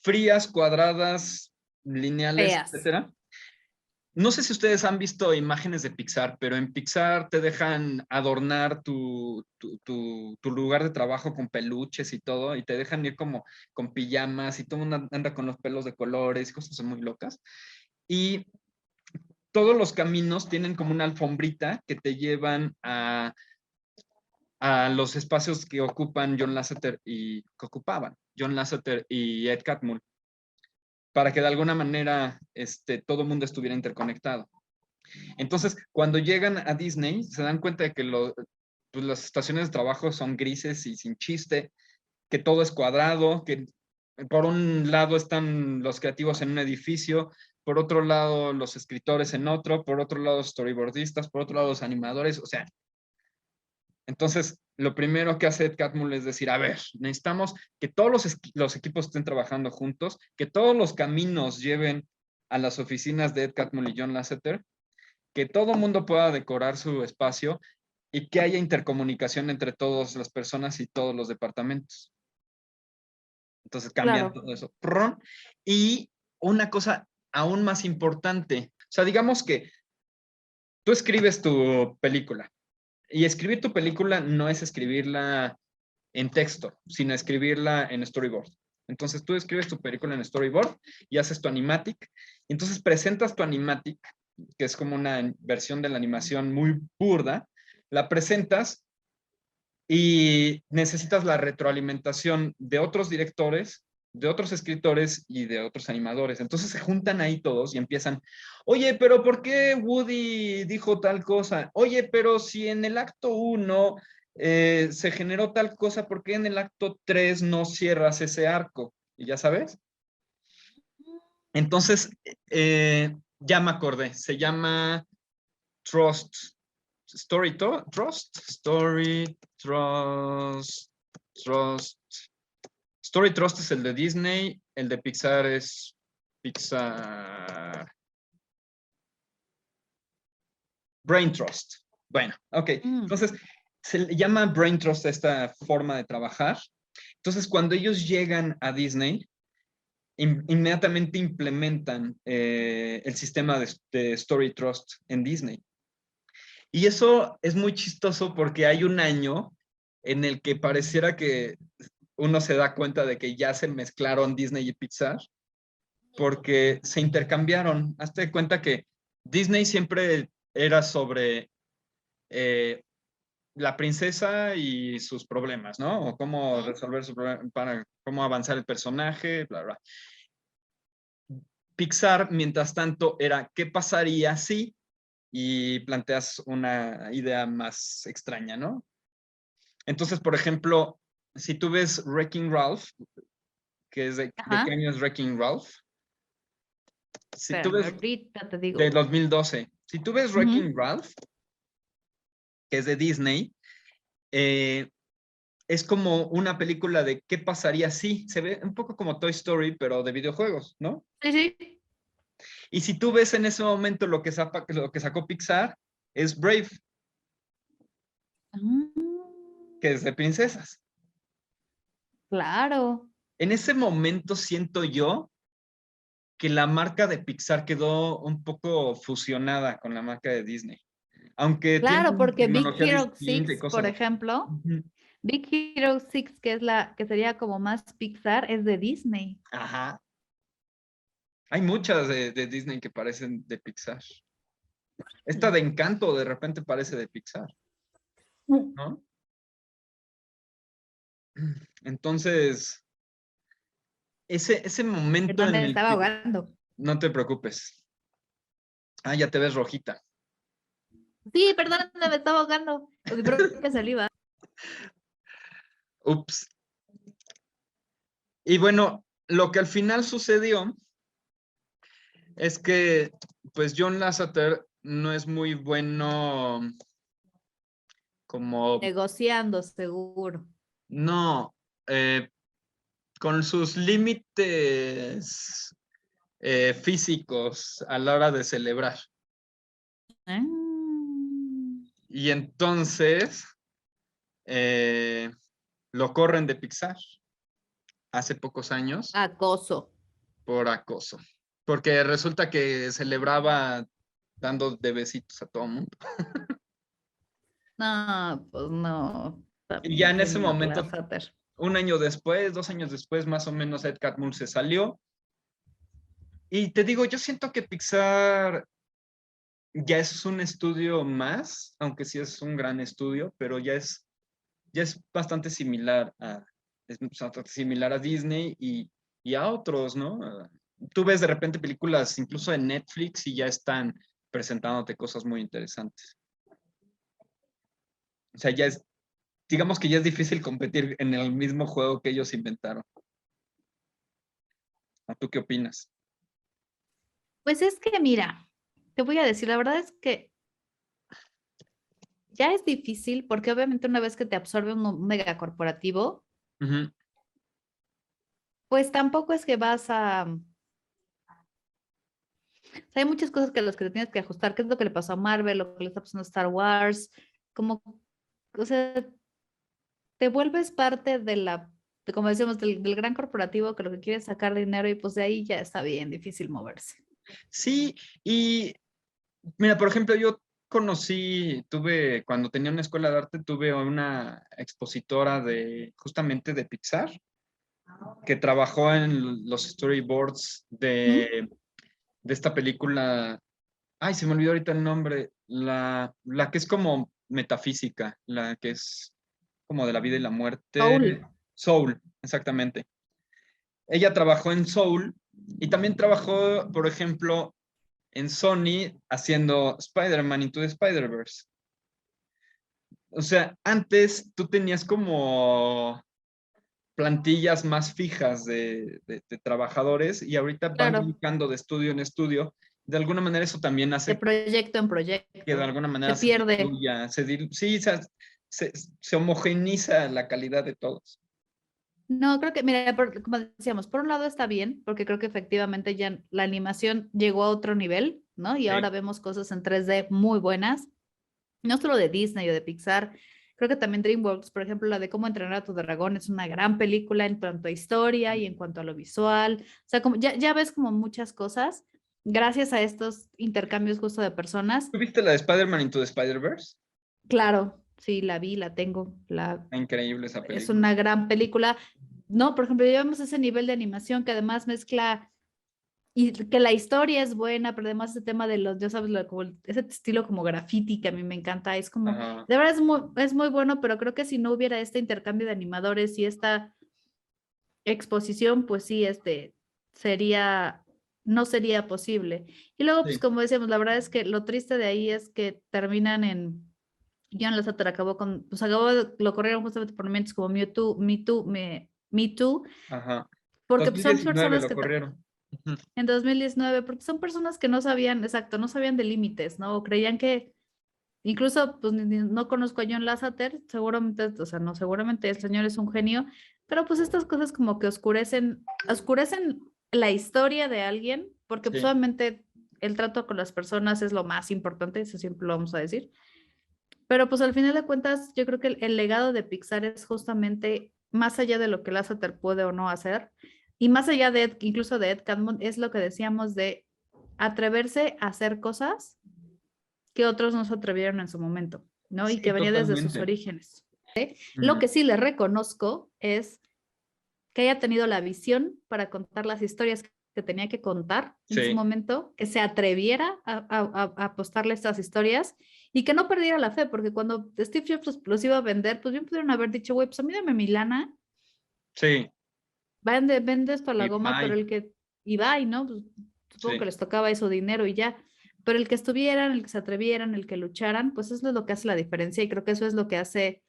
frías, cuadradas, lineales, Feas. etcétera. No sé si ustedes han visto imágenes de Pixar, pero en Pixar te dejan adornar tu lugar de trabajo con peluches y todo, y te dejan ir como con pijamas y todo el mundo anda con los pelos de colores y cosas muy locas. Y todos los caminos tienen como una alfombrita que te llevan a los espacios que ocupaban John Lasseter y Ed Catmull, para que de alguna manera todo el mundo estuviera interconectado. Entonces, cuando llegan a Disney, se dan cuenta de que pues las estaciones de trabajo son grises y sin chiste, que todo es cuadrado, que por un lado están los creativos en un edificio, por otro lado los escritores en otro, por otro lado los storyboardistas, por otro lado los animadores, o sea. Entonces, lo primero que hace Ed Catmull es decir, a ver, necesitamos que todos los equipos estén trabajando juntos, que todos los caminos lleven a las oficinas de Ed Catmull y John Lasseter, que todo el mundo pueda decorar su espacio y que haya intercomunicación entre todas las personas y todos los departamentos. Entonces cambian Claro. todo eso. ¡Prrrón! Y una cosa aún más importante, o sea, digamos que tú escribes tu película y escribir tu película no es escribirla en texto, sino escribirla en storyboard. Entonces tú escribes tu película en storyboard y haces tu animatic, y entonces presentas tu animatic, que es como una versión de la animación muy burda, la presentas y necesitas la retroalimentación de otros directores, de otros escritores y de otros animadores. Entonces se juntan ahí todos y empiezan, oye, pero ¿por qué Woody dijo tal cosa? Oye, pero si en el acto 1 se generó tal cosa, ¿por qué en el acto 3 no cierras ese arco? Y ya sabes. Entonces, ya me acordé, se llama Trust. Trust. Story Trust es el de Disney, el de Pixar es Pixar. Brain Trust. Bueno, ok. Entonces, se le llama Brain Trust a esta forma de trabajar. Entonces, cuando ellos llegan a Disney, inmediatamente implementan el sistema de Story Trust en Disney. Y eso es muy chistoso porque hay un año en el que pareciera que uno se da cuenta de que ya se mezclaron Disney y Pixar, porque se intercambiaron. Hazte de cuenta que Disney siempre era sobre la princesa y sus problemas, ¿no? O cómo resolver su problema, para cómo avanzar el personaje, bla, bla. Pixar, mientras tanto, era ¿qué pasaría si? Y planteas una idea más extraña, ¿no? Entonces, por ejemplo, si tú ves Wreck-It Ralph, que es ¿de qué año es Wreck-It Ralph? Si tú ves, ahorita te digo. de 2012. Si tú ves Wreck-It Ralph, que es de Disney, es como una película de qué pasaría si. Se ve un poco como Toy Story, pero de videojuegos, ¿no? Sí, sí. Y si tú ves en ese momento lo que sacó Pixar, es Brave, que es de princesas. Claro. En ese momento siento yo que la marca de Pixar quedó un poco fusionada con la marca de Disney. Aunque Claro, tienen porque Big tecnología Hero distinta y 6, por cosas. ejemplo, Ujú. Big Hero 6, que es la que sería como más Pixar, es de Disney. Ajá. Hay muchas de Disney que parecen de Pixar. Esta de Encanto de repente parece de Pixar, ¿no? Entonces, ese momento Perdón, en me el estaba que... ahogando. No te preocupes. Ah, ya te ves rojita. Sí, perdón, me estaba ahogando con mi propia saliva. Ups. Y bueno, lo que al final sucedió es que, pues, John Lasseter no es muy bueno como... Negociando, seguro. No, con sus límites físicos a la hora de celebrar. Ah. Y entonces lo corren de Pixar hace pocos años Acoso. por acoso. Porque resulta que celebraba dando de besitos a todo el mundo. No, pues no. Y ya También, en ese señor momento, Lasseter. un año después, 2 años después, más o menos, Ed Catmull se salió. Y te digo, yo siento que Pixar ya es un estudio más, aunque sí es un gran estudio, pero ya es bastante similar a Disney y a otros, ¿no? Tú ves de repente películas incluso en Netflix y ya están presentándote cosas muy interesantes. O sea, digamos que ya es difícil competir en el mismo juego que ellos inventaron. ¿A tú qué opinas? Pues es que, mira, te voy a decir, la verdad es que ya es difícil porque obviamente una vez que te absorbe un megacorporativo, Ujú. pues tampoco es que vas a... O sea, hay muchas cosas que los que te tienes que ajustar, qué es lo que le pasó a Marvel, lo que le está pasando a Star Wars, como, o sea, te vuelves parte como decíamos, del gran corporativo que lo que quiere es sacar dinero y pues de ahí ya está bien difícil moverse. Sí, y mira, por ejemplo, yo cuando tenía una escuela de arte, tuve una expositora justamente de Pixar, que trabajó en los storyboards de esta película. Ay, se me olvidó ahorita el nombre. La que es como metafísica, la que es como de la vida y la muerte. Soul, exactamente. Ella trabajó en Soul y también trabajó, por ejemplo, en Sony haciendo Spider-Man Into the Spider-Verse. O sea, antes tú tenías como plantillas más fijas de trabajadores y ahorita van brincando de estudio en estudio. De alguna manera eso también hace de proyecto en proyecto. Que de alguna manera se pierde. Sí, se homogeneiza la calidad de todos. No, creo que, mira, como decíamos, por un lado está bien, porque creo que efectivamente ya la animación llegó a otro nivel, ¿no? Y ahora vemos cosas en 3D muy buenas, no solo de Disney o de Pixar, creo que también DreamWorks, por ejemplo, la de Cómo entrenar a tu dragón es una gran película en cuanto a historia y en cuanto a lo visual, o sea, como ya ves como muchas cosas, gracias a estos intercambios justo de personas. ¿Tú viste la de Spider-Man Into the Spider-Verse? Claro, sí, la vi, la tengo. Increíble esa película. Es una gran película. No, por ejemplo, llevamos ese nivel de animación que además mezcla y que la historia es buena, pero además ese tema de los, ya sabes, ese estilo como graffiti que a mí me encanta, es como, de verdad es muy bueno, pero creo que si no hubiera este intercambio de animadores y esta exposición, pues sí, no sería posible. Y luego, pues como decíamos, la verdad es que lo triste de ahí es que terminan John Lasseter lo corrieron justamente por momentos como Me Too, Ajá. porque son 2019 personas lo que corrieron. en 2019, porque son personas que no sabían de límites, ¿no? O creían que, incluso, pues no conozco a John Lasseter, seguramente, o sea, no, seguramente el señor es un genio, pero pues estas cosas como que oscurecen la historia de alguien, porque pues obviamente el trato con las personas es lo más importante, eso siempre lo vamos a decir. Pero pues al final de cuentas, yo creo que el legado de Pixar es justamente más allá de lo que Lasseter puede o no hacer, y más allá incluso de Ed Catmull, es lo que decíamos de atreverse a hacer cosas que otros no se atrevieron en su momento, ¿no? Y que venía desde sus orígenes. Lo que sí le reconozco es que haya tenido la visión para contar las historias que tenía que contar en su momento, que se atreviera a apostarle estas historias y que no perdiera la fe, porque cuando Steve Jobs los iba a vender, pues bien pudieron haber dicho, güey, pues a mí dame mi lana. Sí. Vende esto a la goma, pero ¿no? Pues, supongo que les tocaba eso, dinero y ya. Pero el que estuvieran, el que se atrevieran, el que lucharan, pues eso es lo que hace la diferencia y creo que eso es lo que hace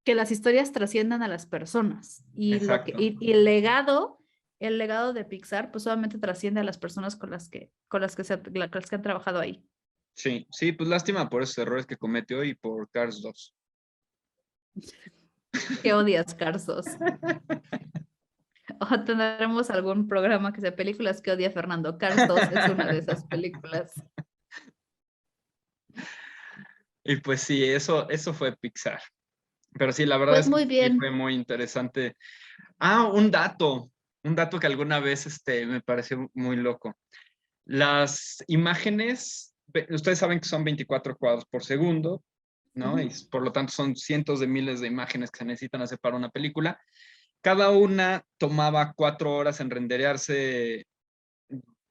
que las historias trasciendan a las personas. Y, y el legado de Pixar, pues solamente trasciende a las personas con las que han trabajado ahí. Sí, pues lástima por esos errores que cometió y por Cars 2. ¿Qué odias, Cars 2? O tendremos algún programa que sea películas que odia Fernando. Cars 2 es una de esas películas. Y pues sí, eso fue Pixar. Pero sí, la verdad pues es muy que bien. Sí fue muy interesante. Un dato que alguna vez me pareció muy loco. Las imágenes, ustedes saben que son 24 cuadros por segundo, ¿no? Y por lo tanto son cientos de miles de imágenes que se necesitan hacer para una película. Cada una tomaba 4 horas en renderearse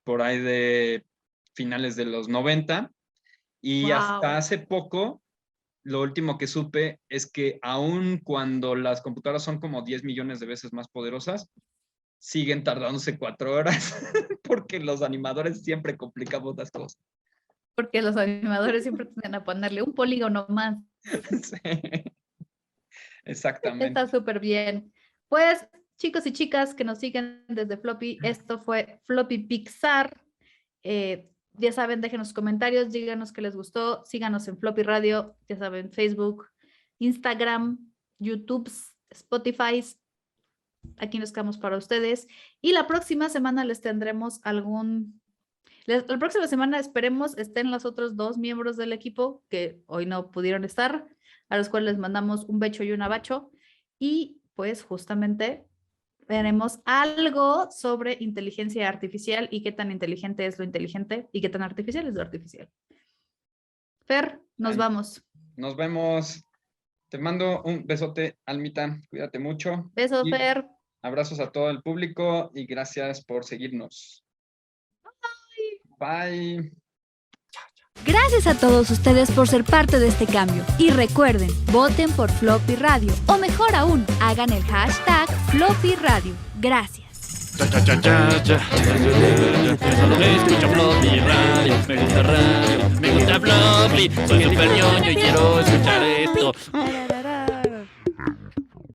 por ahí de finales de los 90. Y hasta hace poco, lo último que supe es que aun cuando las computadoras son como 10 millones de veces más poderosas, siguen tardándose 4 horas porque los animadores siempre complicamos las cosas. Porque los animadores siempre tienden a ponerle un polígono más. Sí. Exactamente. Está súper bien. Pues, chicos y chicas que nos siguen desde Floppy, esto fue Floppy Pixar. Ya saben, déjenos comentarios, díganos qué les gustó, síganos en Floppy Radio, ya saben, Facebook, Instagram, YouTube, Spotify. Aquí nos quedamos para ustedes. Y la próxima semana les tendremos algún La próxima semana esperemos estén los otros 2 miembros del equipo que hoy no pudieron estar, a los cuales les mandamos un becho y un abacho. Y pues justamente veremos algo sobre inteligencia artificial y qué tan inteligente es lo inteligente y qué tan artificial es lo artificial. Fer, nos vamos. Nos vemos. Te mando un besote, Almita. Cuídate mucho. Besos, Y Fer. abrazos a todo el público y gracias por seguirnos. Bye. Gracias a todos ustedes por ser parte de este cambio. Y recuerden, voten por Floppy Radio. O mejor aún, hagan el hashtag Floppy Radio. Gracias. Escucha Floppy Radio, me gusta radio, me gusta Floppy. Soy super ñoño y quiero escuchar esto.